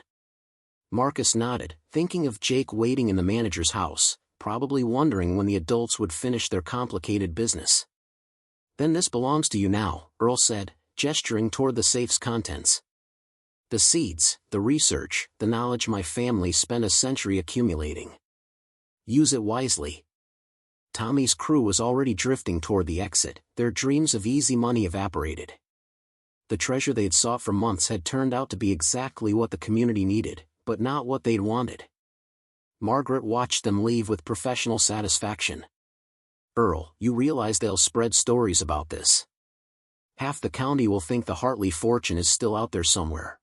Marcus nodded, thinking of Jake waiting in the manager's house, probably wondering when the adults would finish their complicated business. "Then this belongs to you now," Earl said, gesturing toward the safe's contents. "The seeds, the research, the knowledge my family spent a century accumulating. Use it wisely." Tommy's crew was already drifting toward the exit, their dreams of easy money evaporated. The treasure they'd sought for months had turned out to be exactly what the community needed, but not what they'd wanted. Margaret watched them leave with professional satisfaction. "Earl, you realize they'll spread stories about this. Half the county will think the Hartley fortune is still out there somewhere."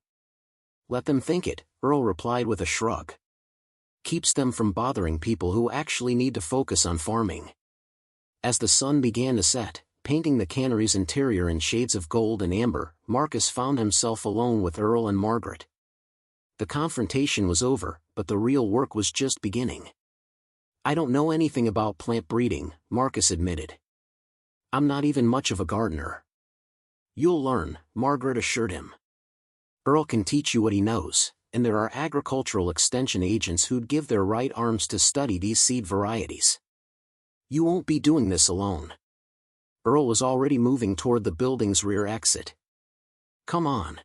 "Let them think it," Earl replied with a shrug. "Keeps them from bothering people who actually need to focus on farming." As the sun began to set, painting the cannery's interior in shades of gold and amber, Marcus found himself alone with Earl and Margaret. The confrontation was over, but the real work was just beginning. "I don't know anything about plant breeding," Marcus admitted. "I'm not even much of a gardener." "You'll learn," Margaret assured him. "Earl can teach you what he knows, and there are agricultural extension agents who'd give their right arms to study these seed varieties. You won't be doing this alone." Earl was already moving toward the building's rear exit. "Come on.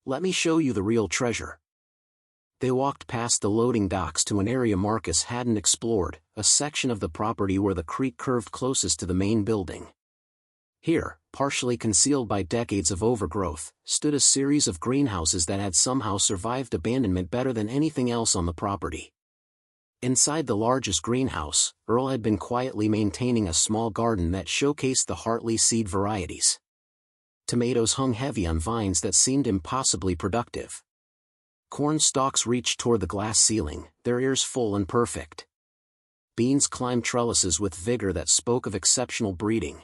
Let me show you the real treasure." They walked past the loading docks to an area Marcus hadn't explored, a section of the property where the creek curved closest to the main building. Here, partially concealed by decades of overgrowth, stood a series of greenhouses that had somehow survived abandonment better than anything else on the property. Inside the largest greenhouse, Earl had been quietly maintaining a small garden that showcased the Hartley seed varieties. Tomatoes hung heavy on vines that seemed impossibly productive. Corn stalks reached toward the glass ceiling, their ears full and perfect. Beans climbed trellises with vigor that spoke of exceptional breeding.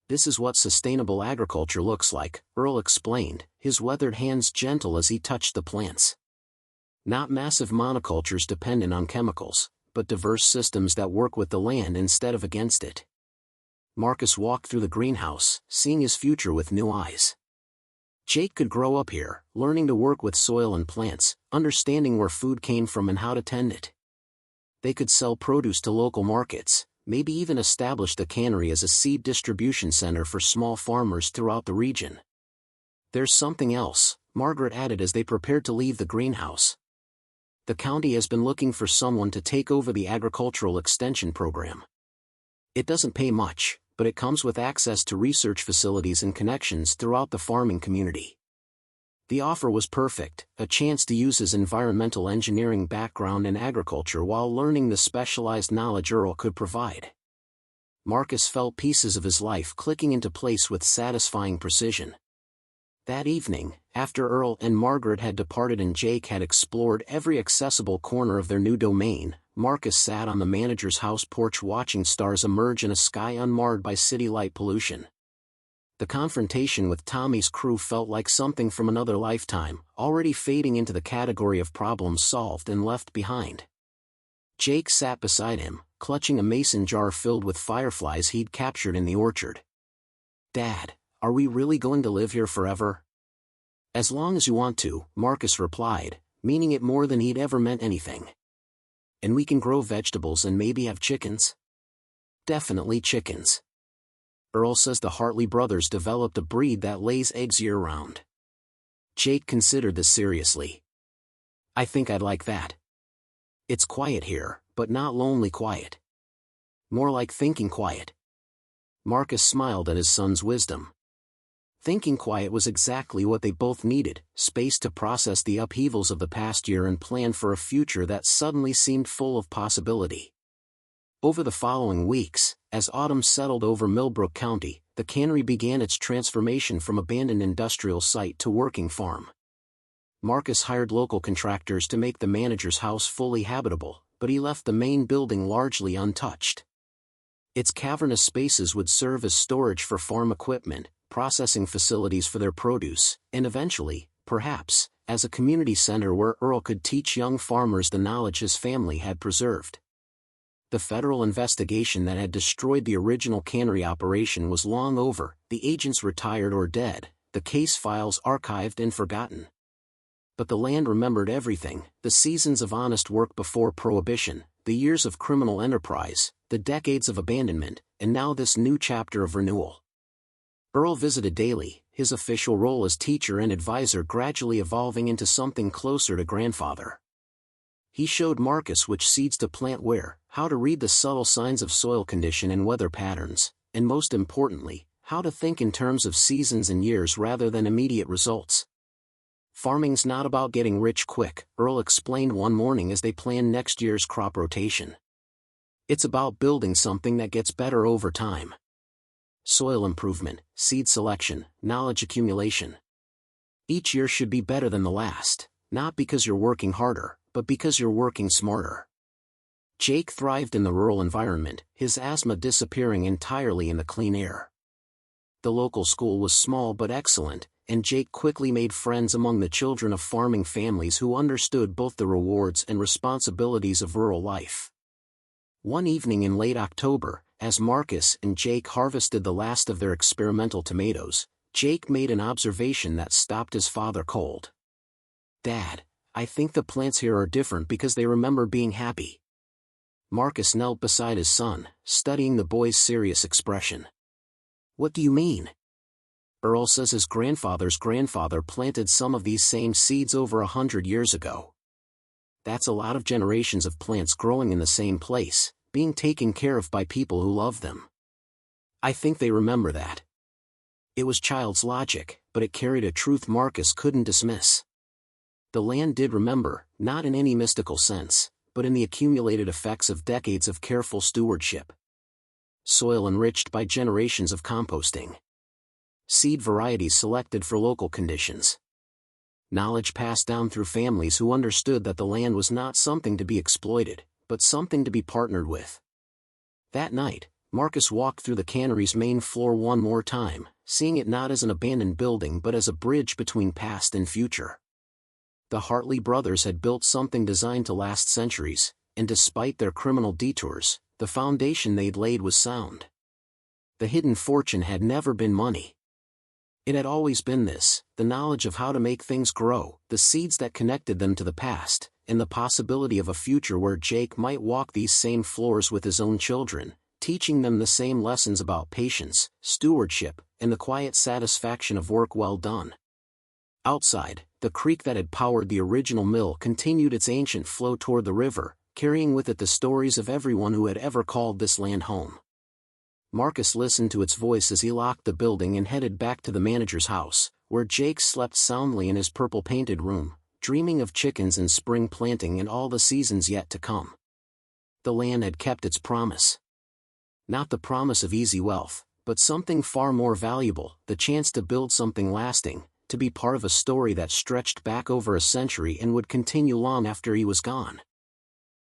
"This is what sustainable agriculture looks like," Earl explained, his weathered hands gentle as he touched the plants. "Not massive monocultures dependent on chemicals, but diverse systems that work with the land instead of against it." Marcus walked through the greenhouse, seeing his future with new eyes. Jake could grow up here, learning to work with soil and plants, understanding where food came from and how to tend it. They could sell produce to local markets, maybe even establish the cannery as a seed distribution center for small farmers throughout the region. "There's something else," Margaret added as they prepared to leave the greenhouse. "The county has been looking for someone to take over the agricultural extension program. It doesn't pay much, but it comes with access to research facilities and connections throughout the farming community." The offer was perfect, a chance to use his environmental engineering background in agriculture while learning the specialized knowledge Earl could provide. Marcus felt pieces of his life clicking into place with satisfying precision. That evening, after Earl and Margaret had departed and Jake had explored every accessible corner of their new domain, Marcus sat on the manager's house porch watching stars emerge in a sky unmarred by city light pollution. The confrontation with Tommy's crew felt like something from another lifetime, already fading into the category of problems solved and left behind. Jake sat beside him, clutching a mason jar filled with fireflies he'd captured in the orchard. "Dad, are we really going to live here forever?" "As long as you want to," Marcus replied, meaning it more than he'd ever meant anything. "And we can grow vegetables and maybe have chickens?" "Definitely chickens. Earl says the Hartley brothers developed a breed that lays eggs year-round." Jake considered this seriously. "I think I'd like that. It's quiet here, but not lonely quiet. More like thinking quiet." Marcus smiled at his son's wisdom. Thinking quiet was exactly what they both needed, space to process the upheavals of the past year and plan for a future that suddenly seemed full of possibility. Over the following weeks, as autumn settled over Millbrook County, the cannery began its transformation from abandoned industrial site to working farm. Marcus hired local contractors to make the manager's house fully habitable, but he left the main building largely untouched. Its cavernous spaces would serve as storage for farm equipment, processing facilities for their produce, and eventually, perhaps, as a community center where Earl could teach young farmers the knowledge his family had preserved. The federal investigation that had destroyed the original cannery operation was long over, the agents retired or dead, the case files archived and forgotten. But the land remembered everything, the seasons of honest work before Prohibition, the years of criminal enterprise, the decades of abandonment, and now this new chapter of renewal. Earl visited daily, his official role as teacher and advisor gradually evolving into something closer to grandfather. He showed Marcus which seeds to plant where, how to read the subtle signs of soil condition and weather patterns, and most importantly, how to think in terms of seasons and years rather than immediate results. Farming's not about getting rich quick, Earl explained one morning as they planned next year's crop rotation. It's about building something that gets better over time. Soil improvement, seed selection, knowledge accumulation. Each year should be better than the last, not because you're working harder, but because you're working smarter. Jake thrived in the rural environment, his asthma disappearing entirely in the clean air. The local school was small but excellent, and Jake quickly made friends among the children of farming families who understood both the rewards and responsibilities of rural life. One evening in late October, as Marcus and Jake harvested the last of their experimental tomatoes, Jake made an observation that stopped his father cold. "Dad, I think the plants here are different because they remember being happy." Marcus knelt beside his son, studying the boy's serious expression. "What do you mean?" "Earl says his grandfather's grandfather planted some of these same seeds over 100 years ago. That's a lot of generations of plants growing in the same place, being taken care of by people who love them. I think they remember that." It was child's logic, but it carried a truth Marcus couldn't dismiss. The land did remember, not in any mystical sense, but in the accumulated effects of decades of careful stewardship. Soil enriched by generations of composting. Seed varieties selected for local conditions. Knowledge passed down through families who understood that the land was not something to be exploited, but something to be partnered with. That night, Marcus walked through the cannery's main floor one more time, seeing it not as an abandoned building but as a bridge between past and future. The Hartley brothers had built something designed to last centuries, and despite their criminal detours, the foundation they'd laid was sound. The hidden fortune had never been money. It had always been this, the knowledge of how to make things grow, the seeds that connected them to the past, and the possibility of a future where Jake might walk these same floors with his own children, teaching them the same lessons about patience, stewardship, and the quiet satisfaction of work well done. Outside, the creek that had powered the original mill continued its ancient flow toward the river, carrying with it the stories of everyone who had ever called this land home. Marcus listened to its voice as he locked the building and headed back to the manager's house, where Jake slept soundly in his purple-painted room, dreaming of chickens and spring planting and all the seasons yet to come. The land had kept its promise. Not the promise of easy wealth, but something far more valuable, the chance to build something lasting, to be part of a story that stretched back over a century and would continue long after he was gone.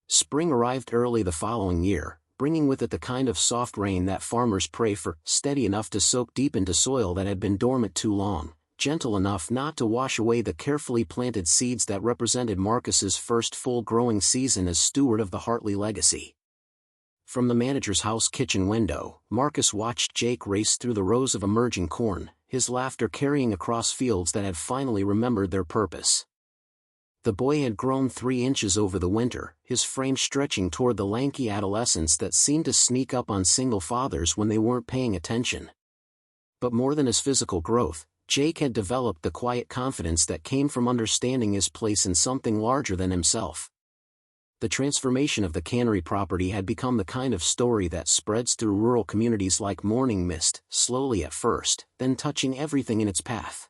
Spring arrived early the following year, bringing with it the kind of soft rain that farmers pray for, steady enough to soak deep into soil that had been dormant too long, gentle enough not to wash away the carefully planted seeds that represented Marcus's first full growing season as steward of the Hartley legacy. From the manager's house kitchen window, Marcus watched Jake race through the rows of emerging corn, his laughter carrying across fields that had finally remembered their purpose. The boy had grown 3 inches over the winter, his frame stretching toward the lanky adolescence that seemed to sneak up on single fathers when they weren't paying attention. But more than his physical growth, Jake had developed the quiet confidence that came from understanding his place in something larger than himself. The transformation of the cannery property had become the kind of story that spreads through rural communities like morning mist, slowly at first, then touching everything in its path.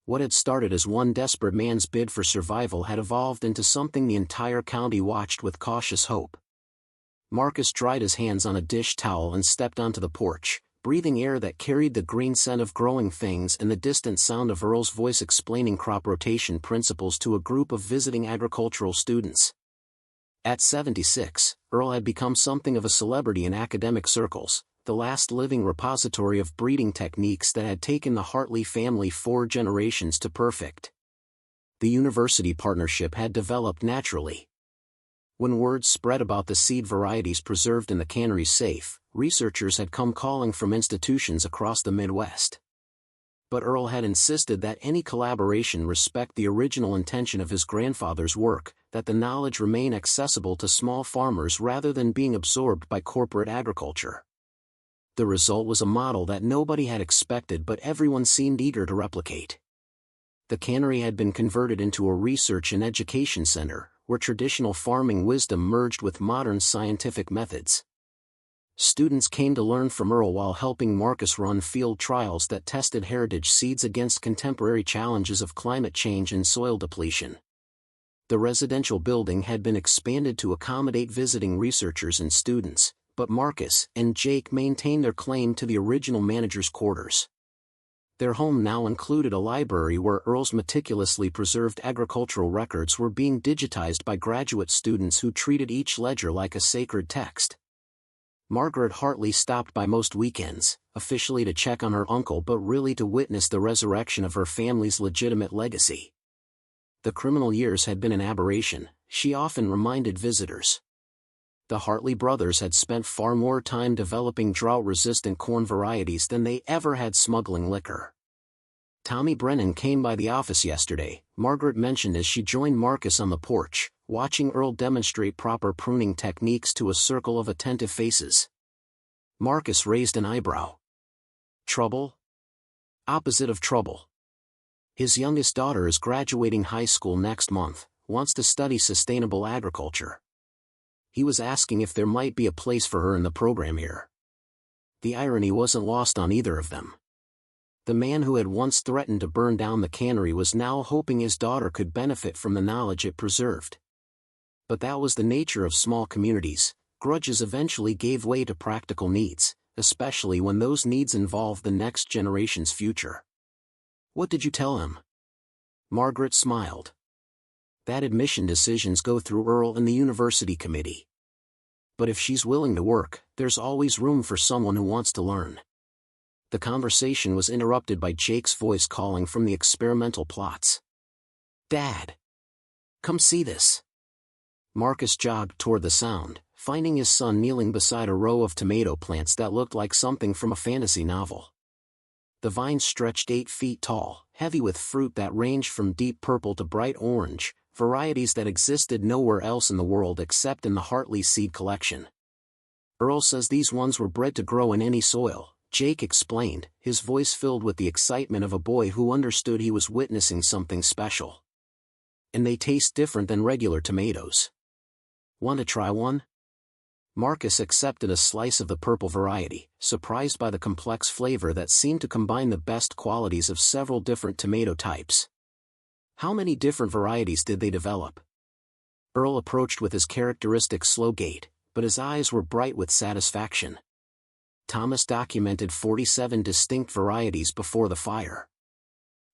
What had started as one desperate man's bid for survival had evolved into something the entire county watched with cautious hope. Marcus dried his hands on a dish towel and stepped onto the porch, breathing air that carried the green scent of growing things and the distant sound of Earl's voice explaining crop rotation principles to a group of visiting agricultural students. At 76, Earl had become something of a celebrity in academic circles, the last living repository of breeding techniques that had taken the Hartley family 4 generations to perfect. The university partnership had developed naturally. When word spread about the seed varieties preserved in the cannery's safe, researchers had come calling from institutions across the Midwest. But Earl had insisted that any collaboration respect the original intention of his grandfather's work, that the knowledge remain accessible to small farmers rather than being absorbed by corporate agriculture. The result was a model that nobody had expected but everyone seemed eager to replicate. The cannery had been converted into a research and education center, where traditional farming wisdom merged with modern scientific methods. Students came to learn from Earl while helping Marcus run field trials that tested heritage seeds against contemporary challenges of climate change and soil depletion. The residential building had been expanded to accommodate visiting researchers and students, but Marcus and Jake maintained their claim to the original manager's quarters. Their home now included a library where Earl's meticulously preserved agricultural records were being digitized by graduate students who treated each ledger like a sacred text. Margaret Hartley stopped by most weekends, officially to check on her uncle but really to witness the resurrection of her family's legitimate legacy. The criminal years had been an aberration, she often reminded visitors. The Hartley brothers had spent far more time developing drought-resistant corn varieties than they ever had smuggling liquor. Tommy Brennan came by the office yesterday, Margaret mentioned as she joined Marcus on the porch, watching Earl demonstrate proper pruning techniques to a circle of attentive faces. Marcus raised an eyebrow. Trouble? Opposite of trouble. His youngest daughter is graduating high school next month, wants to study sustainable agriculture. He was asking if there might be a place for her in the program here. The irony wasn't lost on either of them. The man who had once threatened to burn down the cannery was now hoping his daughter could benefit from the knowledge it preserved. But that was the nature of small communities, grudges eventually gave way to practical needs, especially when those needs involved the next generation's future. What did you tell him? Margaret smiled. That admission decisions go through Earl and the university committee. But if she's willing to work, there's always room for someone who wants to learn. The conversation was interrupted by Jake's voice calling from the experimental plots. Dad! Come see this. Marcus jogged toward the sound, finding his son kneeling beside a row of tomato plants that looked like something from a fantasy novel. The vines stretched 8 feet tall, heavy with fruit that ranged from deep purple to bright orange, varieties that existed nowhere else in the world except in the Hartley seed collection. Earl says these ones were bred to grow in any soil, Jake explained, his voice filled with the excitement of a boy who understood he was witnessing something special. And they taste different than regular tomatoes. Want to try one? Marcus accepted a slice of the purple variety, surprised by the complex flavor that seemed to combine the best qualities of several different tomato types. How many different varieties did they develop? Earl approached with his characteristic slow gait, but his eyes were bright with satisfaction. Thomas documented 47 distinct varieties before the fire.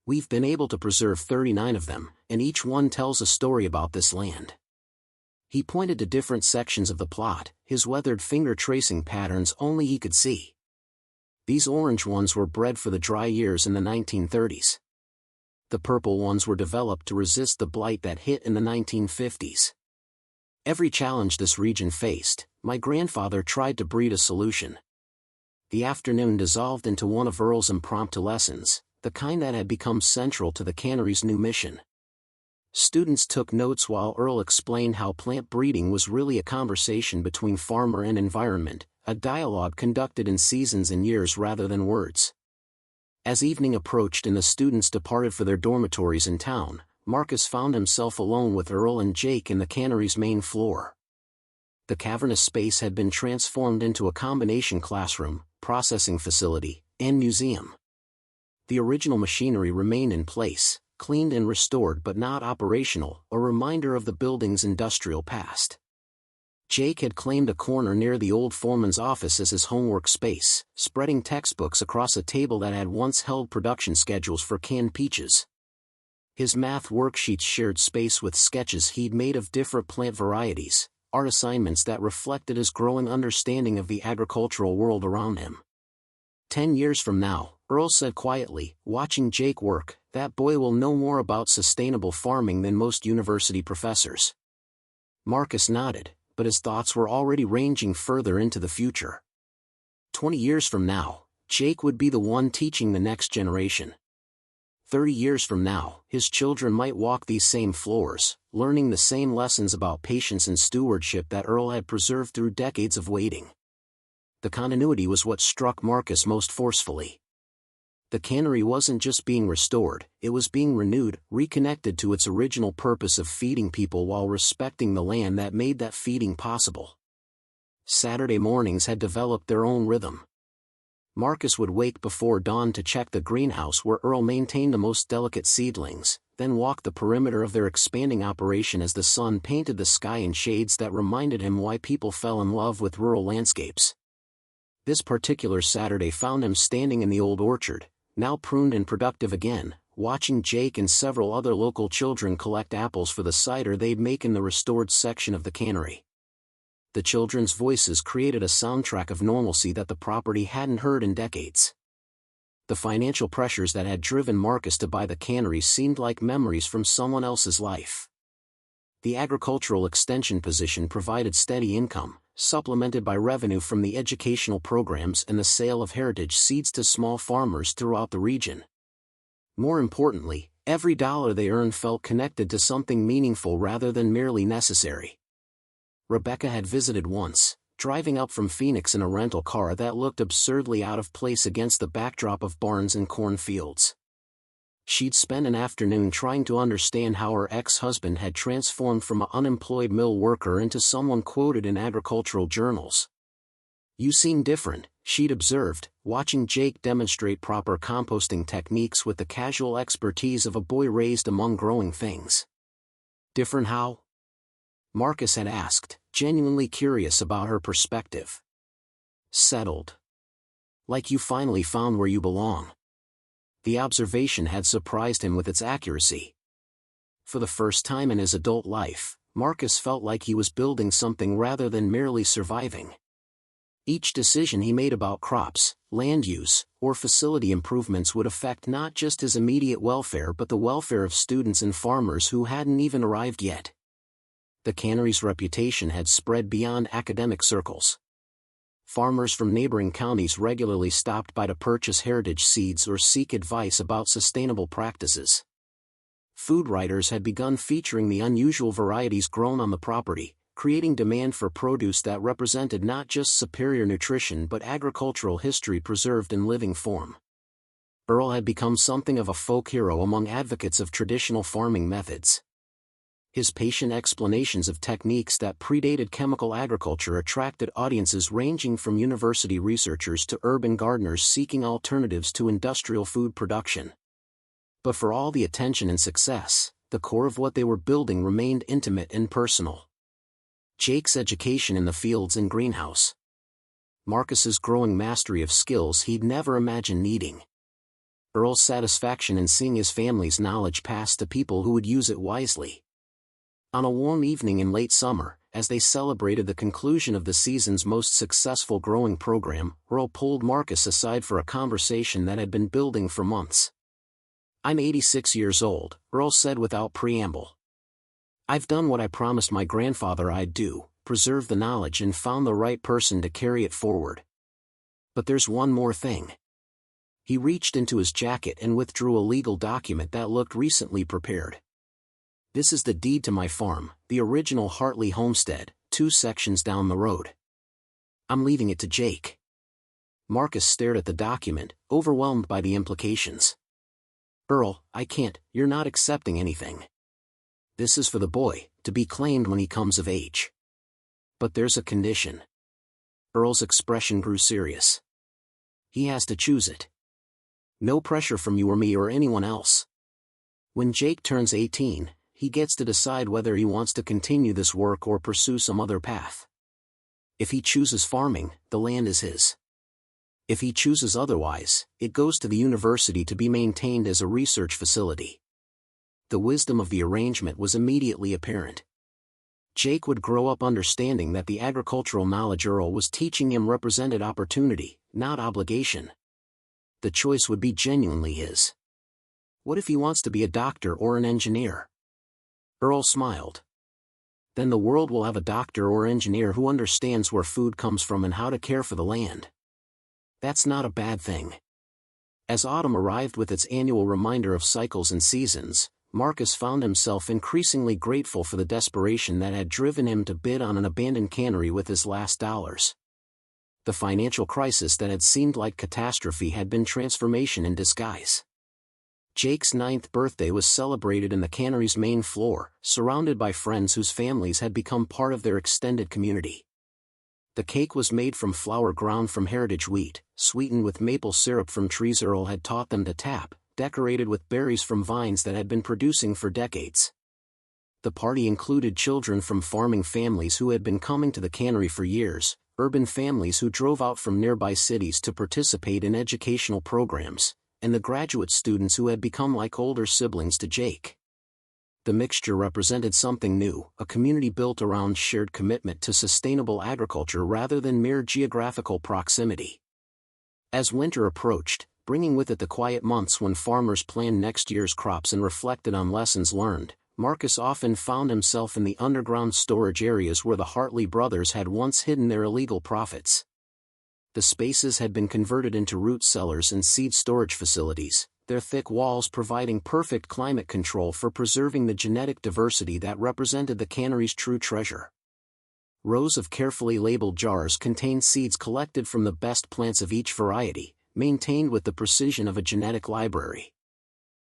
We've been able to preserve 39 of them, and each one tells a story about this land. He pointed to different sections of the plot, his weathered finger tracing patterns only he could see. These orange ones were bred for the dry years in the 1930s. The purple ones were developed to resist the blight that hit in the 1950s. Every challenge this region faced, my grandfather tried to breed a solution. The afternoon dissolved into one of Earl's impromptu lessons, the kind that had become central to the cannery's new mission. Students took notes while Earl explained how plant breeding was really a conversation between farmer and environment, a dialogue conducted in seasons and years rather than words. As evening approached and the students departed for their dormitories in town, Marcus found himself alone with Earl and Jake in the cannery's main floor. The cavernous space had been transformed into a combination classroom, processing facility, and museum. The original machinery remained in place, cleaned and restored but not operational, a reminder of the building's industrial past. Jake had claimed a corner near the old foreman's office as his homework space, spreading textbooks across a table that had once held production schedules for canned peaches. His math worksheets shared space with sketches he'd made of different plant varieties, art assignments that reflected his growing understanding of the agricultural world around him. 10 years from now, Earl said quietly, watching Jake work, that boy will know more about sustainable farming than most university professors. Marcus nodded, but his thoughts were already ranging further into the future. 20 years from now, Jake would be the one teaching the next generation. 30 years from now, his children might walk these same floors, learning the same lessons about patience and stewardship that Earl had preserved through decades of waiting. The continuity was what struck Marcus most forcefully. The cannery wasn't just being restored, it was being renewed, reconnected to its original purpose of feeding people while respecting the land that made that feeding possible. Saturday mornings had developed their own rhythm. Marcus would wake before dawn to check the greenhouse where Earl maintained the most delicate seedlings, then walk the perimeter of their expanding operation as the sun painted the sky in shades that reminded him why people fell in love with rural landscapes. This particular Saturday found him standing in the old orchard, now pruned and productive again, watching Jake and several other local children collect apples for the cider they'd make in the restored section of the cannery. The children's voices created a soundtrack of normalcy that the property hadn't heard in decades. The financial pressures that had driven Marcus to buy the cannery seemed like memories from someone else's life. The agricultural extension position provided steady income, supplemented by revenue from the educational programs and the sale of heritage seeds to small farmers throughout the region. More importantly, every dollar they earned felt connected to something meaningful rather than merely necessary. Rebecca had visited once, driving up from Phoenix in a rental car that looked absurdly out of place against the backdrop of barns and cornfields. She'd spent an afternoon trying to understand how her ex-husband had transformed from an unemployed mill worker into someone quoted in agricultural journals. "You seem different," she'd observed, watching Jake demonstrate proper composting techniques with the casual expertise of a boy raised among growing things. "Different how?" Marcus had asked, genuinely curious about her perspective. "Settled. Like you finally found where you belong." The observation had surprised him with its accuracy. For the first time in his adult life, Marcus felt like he was building something rather than merely surviving. Each decision he made about crops, land use, or facility improvements would affect not just his immediate welfare but the welfare of students and farmers who hadn't even arrived yet. The cannery's reputation had spread beyond academic circles. Farmers from neighboring counties regularly stopped by to purchase heritage seeds or seek advice about sustainable practices. Food writers had begun featuring the unusual varieties grown on the property, creating demand for produce that represented not just superior nutrition but agricultural history preserved in living form. Earl had become something of a folk hero among advocates of traditional farming methods. His patient explanations of techniques that predated chemical agriculture attracted audiences ranging from university researchers to urban gardeners seeking alternatives to industrial food production. But for all the attention and success, the core of what they were building remained intimate and personal. Jake's education in the fields and greenhouse. Marcus's growing mastery of skills he'd never imagined needing. Earl's satisfaction in seeing his family's knowledge pass to people who would use it wisely. On a warm evening in late summer, as they celebrated the conclusion of the season's most successful growing program, Earl pulled Marcus aside for a conversation that had been building for months. "I'm 86 years old," Earl said without preamble. "I've done what I promised my grandfather I'd do, preserve the knowledge and found the right person to carry it forward. But there's one more thing." He reached into his jacket and withdrew a legal document that looked recently prepared. "This is the deed to my farm, the original Hartley homestead, 2 sections down the road. I'm leaving it to Jake." Marcus stared at the document, overwhelmed by the implications. "Earl, I can't, you're not accepting anything. This is for the boy, to be claimed when he comes of age. But there's a condition." Earl's expression grew serious. "He has to choose it. No pressure from you or me or anyone else. When Jake turns 18, he gets to decide whether he wants to continue this work or pursue some other path. If he chooses farming, the land is his. If he chooses otherwise, it goes to the university to be maintained as a research facility." The wisdom of the arrangement was immediately apparent. Jake would grow up understanding that the agricultural knowledge Earl was teaching him represented opportunity, not obligation. The choice would be genuinely his. What if he wants to be a doctor or an engineer? Earl smiled. Then the world will have a doctor or engineer who understands where food comes from and how to care for the land. That's not a bad thing. As autumn arrived with its annual reminder of cycles and seasons, Marcus found himself increasingly grateful for the desperation that had driven him to bid on an abandoned cannery with his last dollars. The financial crisis that had seemed like catastrophe had been transformation in disguise. Jake's 9th birthday was celebrated in the cannery's main floor, surrounded by friends whose families had become part of their extended community. The cake was made from flour ground from heritage wheat, sweetened with maple syrup from trees Earl had taught them to tap, decorated with berries from vines that had been producing for decades. The party included children from farming families who had been coming to the cannery for years, urban families who drove out from nearby cities to participate in educational programs, and the graduate students who had become like older siblings to Jake. The mixture represented something new, a community built around shared commitment to sustainable agriculture rather than mere geographical proximity. As winter approached, bringing with it the quiet months when farmers planned next year's crops and reflected on lessons learned, Marcus often found himself in the underground storage areas where the Hartley brothers had once hidden their illegal profits. The spaces had been converted into root cellars and seed storage facilities, their thick walls providing perfect climate control for preserving the genetic diversity that represented the cannery's true treasure. Rows of carefully labeled jars contained seeds collected from the best plants of each variety, maintained with the precision of a genetic library.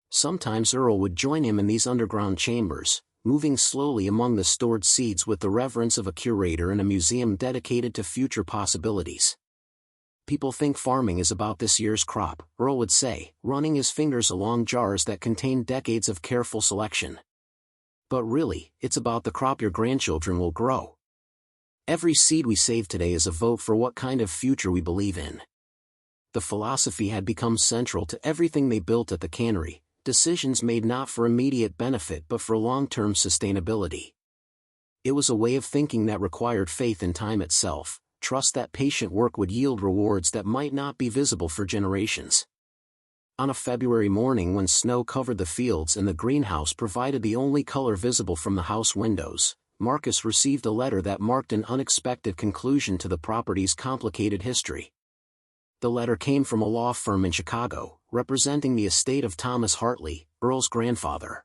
Sometimes Earl would join him in these underground chambers, moving slowly among the stored seeds with the reverence of a curator in a museum dedicated to future possibilities. "People think farming is about this year's crop," Earl would say, running his fingers along jars that contained decades of careful selection. "But really, it's about the crop your grandchildren will grow. Every seed we save today is a vote for what kind of future we believe in." The philosophy had become central to everything they built at the cannery, decisions made not for immediate benefit but for long-term sustainability. It was a way of thinking that required faith in time itself, trust that patient work would yield rewards that might not be visible for generations. On a February morning when snow covered the fields and the greenhouse provided the only color visible from the house windows, Marcus received a letter that marked an unexpected conclusion to the property's complicated history. The letter came from a law firm in Chicago, representing the estate of Thomas Hartley, Earl's grandfather.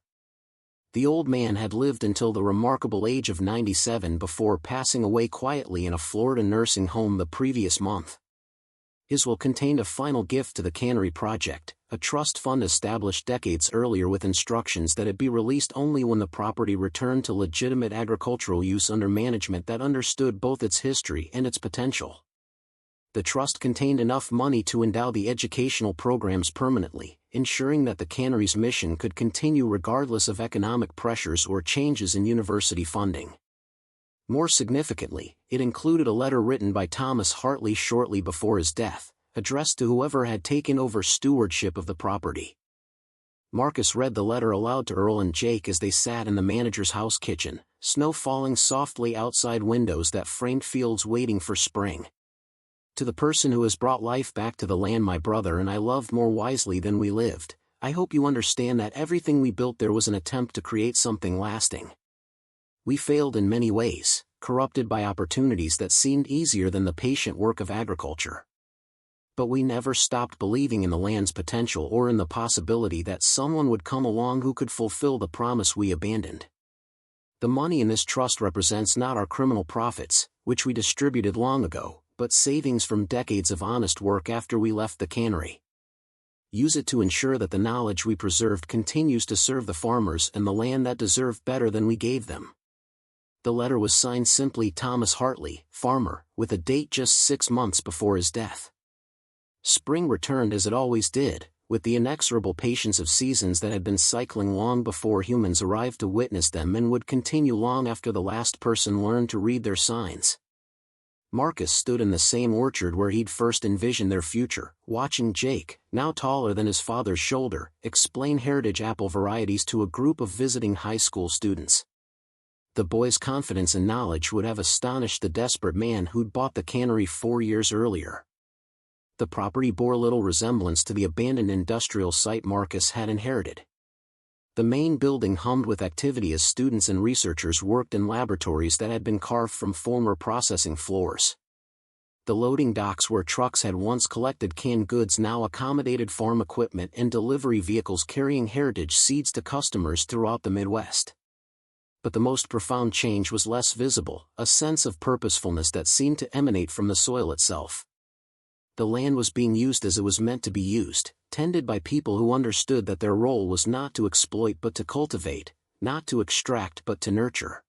The old man had lived until the remarkable age of 97 before passing away quietly in a Florida nursing home the previous month. His will contained a final gift to the cannery project, a trust fund established decades earlier with instructions that it be released only when the property returned to legitimate agricultural use under management that understood both its history and its potential. The trust contained enough money to endow the educational programs permanently, ensuring that the cannery's mission could continue regardless of economic pressures or changes in university funding. More significantly, it included a letter written by Thomas Hartley shortly before his death, addressed to whoever had taken over stewardship of the property. Marcus read the letter aloud to Earl and Jake as they sat in the manager's house kitchen, snow falling softly outside windows that framed fields waiting for spring. "To the person who has brought life back to the land my brother and I loved more wisely than we lived, I hope you understand that everything we built there was an attempt to create something lasting. We failed in many ways, corrupted by opportunities that seemed easier than the patient work of agriculture. But we never stopped believing in the land's potential or in the possibility that someone would come along who could fulfill the promise we abandoned. The money in this trust represents not our criminal profits, which we distributed long ago, but savings from decades of honest work after we left the cannery. Use it to ensure that the knowledge we preserved continues to serve the farmers and the land that deserve better than we gave them." The letter was signed simply Thomas Hartley, farmer, with a date just 6 months before his death. Spring returned as it always did, with the inexorable patience of seasons that had been cycling long before humans arrived to witness them and would continue long after the last person learned to read their signs. Marcus stood in the same orchard where he'd first envisioned their future, watching Jake, now taller than his father's shoulder, explain heritage apple varieties to a group of visiting high school students. The boy's confidence and knowledge would have astonished the desperate man who'd bought the cannery 4 years earlier. The property bore little resemblance to the abandoned industrial site Marcus had inherited. The main building hummed with activity as students and researchers worked in laboratories that had been carved from former processing floors. The loading docks where trucks had once collected canned goods now accommodated farm equipment and delivery vehicles carrying heritage seeds to customers throughout the Midwest. But the most profound change was less visible, a sense of purposefulness that seemed to emanate from the soil itself. The land was being used as it was meant to be used, tended by people who understood that their role was not to exploit but to cultivate, not to extract but to nurture.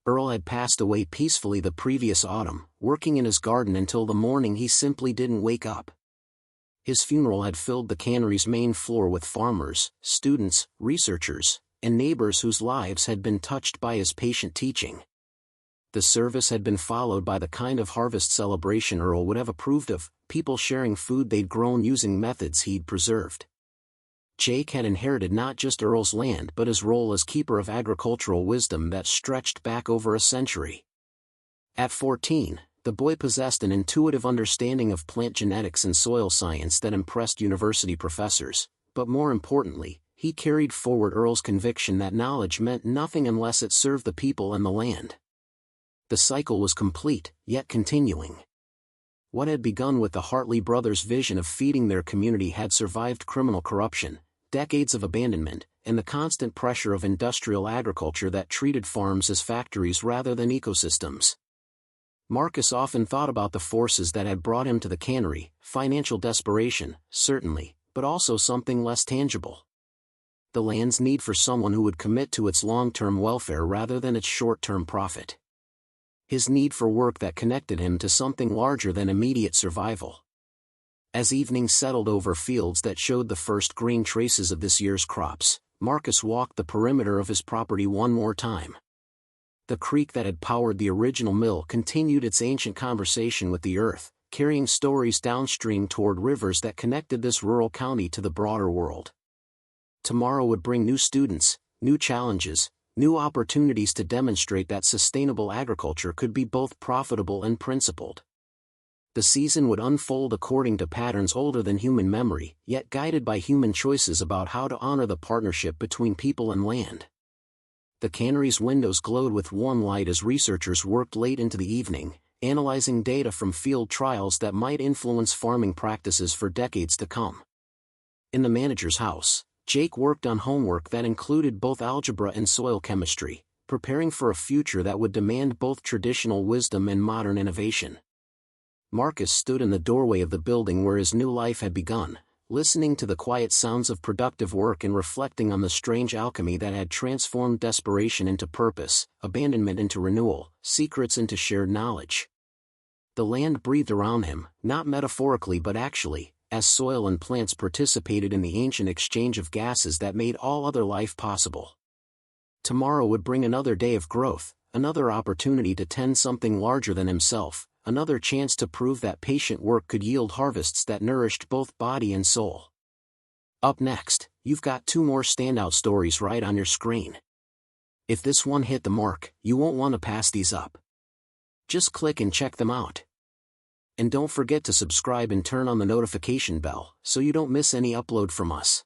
Earl had passed away peacefully the previous autumn, working in his garden until the morning he simply didn't wake up. His funeral had filled the cannery's main floor with farmers, students, researchers, and neighbors whose lives had been touched by his patient teaching. The service had been followed by the kind of harvest celebration Earl would have approved of, people sharing food they'd grown using methods he'd preserved. Jake had inherited not just Earl's land but his role as keeper of agricultural wisdom that stretched back over a century. At 14, the boy possessed an intuitive understanding of plant genetics and soil science that impressed university professors, but more importantly, he carried forward Earl's conviction that knowledge meant nothing unless it served the people and the land. The cycle was complete, yet continuing. What had begun with the Hartley brothers' vision of feeding their community had survived criminal corruption, decades of abandonment, and the constant pressure of industrial agriculture that treated farms as factories rather than ecosystems. Marcus often thought about the forces that had brought him to the cannery: financial desperation, certainly, but also something less tangible. The land's need for someone who would commit to its long-term welfare rather than its short-term profit. His need for work that connected him to something larger than immediate survival. As evening settled over fields that showed the first green traces of this year's crops, Marcus walked the perimeter of his property one more time. The creek that had powered the original mill continued its ancient conversation with the earth, carrying stories downstream toward rivers that connected this rural county to the broader world. Tomorrow would bring new students, new challenges, new opportunities to demonstrate that sustainable agriculture could be both profitable and principled. The season would unfold according to patterns older than human memory, yet guided by human choices about how to honor the partnership between people and land. The cannery's windows glowed with warm light as researchers worked late into the evening, analyzing data from field trials that might influence farming practices for decades to come. In the manager's house, Jake worked on homework that included both algebra and soil chemistry, preparing for a future that would demand both traditional wisdom and modern innovation. Marcus stood in the doorway of the building where his new life had begun, listening to the quiet sounds of productive work and reflecting on the strange alchemy that had transformed desperation into purpose, abandonment into renewal, secrets into shared knowledge. The land breathed around him, not metaphorically but actually, as soil and plants participated in the ancient exchange of gases that made all other life possible. Tomorrow would bring another day of growth, another opportunity to tend something larger than himself, another chance to prove that patient work could yield harvests that nourished both body and soul. Up next, you've got two more standout stories right on your screen. If this one hit the mark, you won't want to pass these up. Just click and check them out. And don't forget to subscribe and turn on the notification bell so you don't miss any upload from us.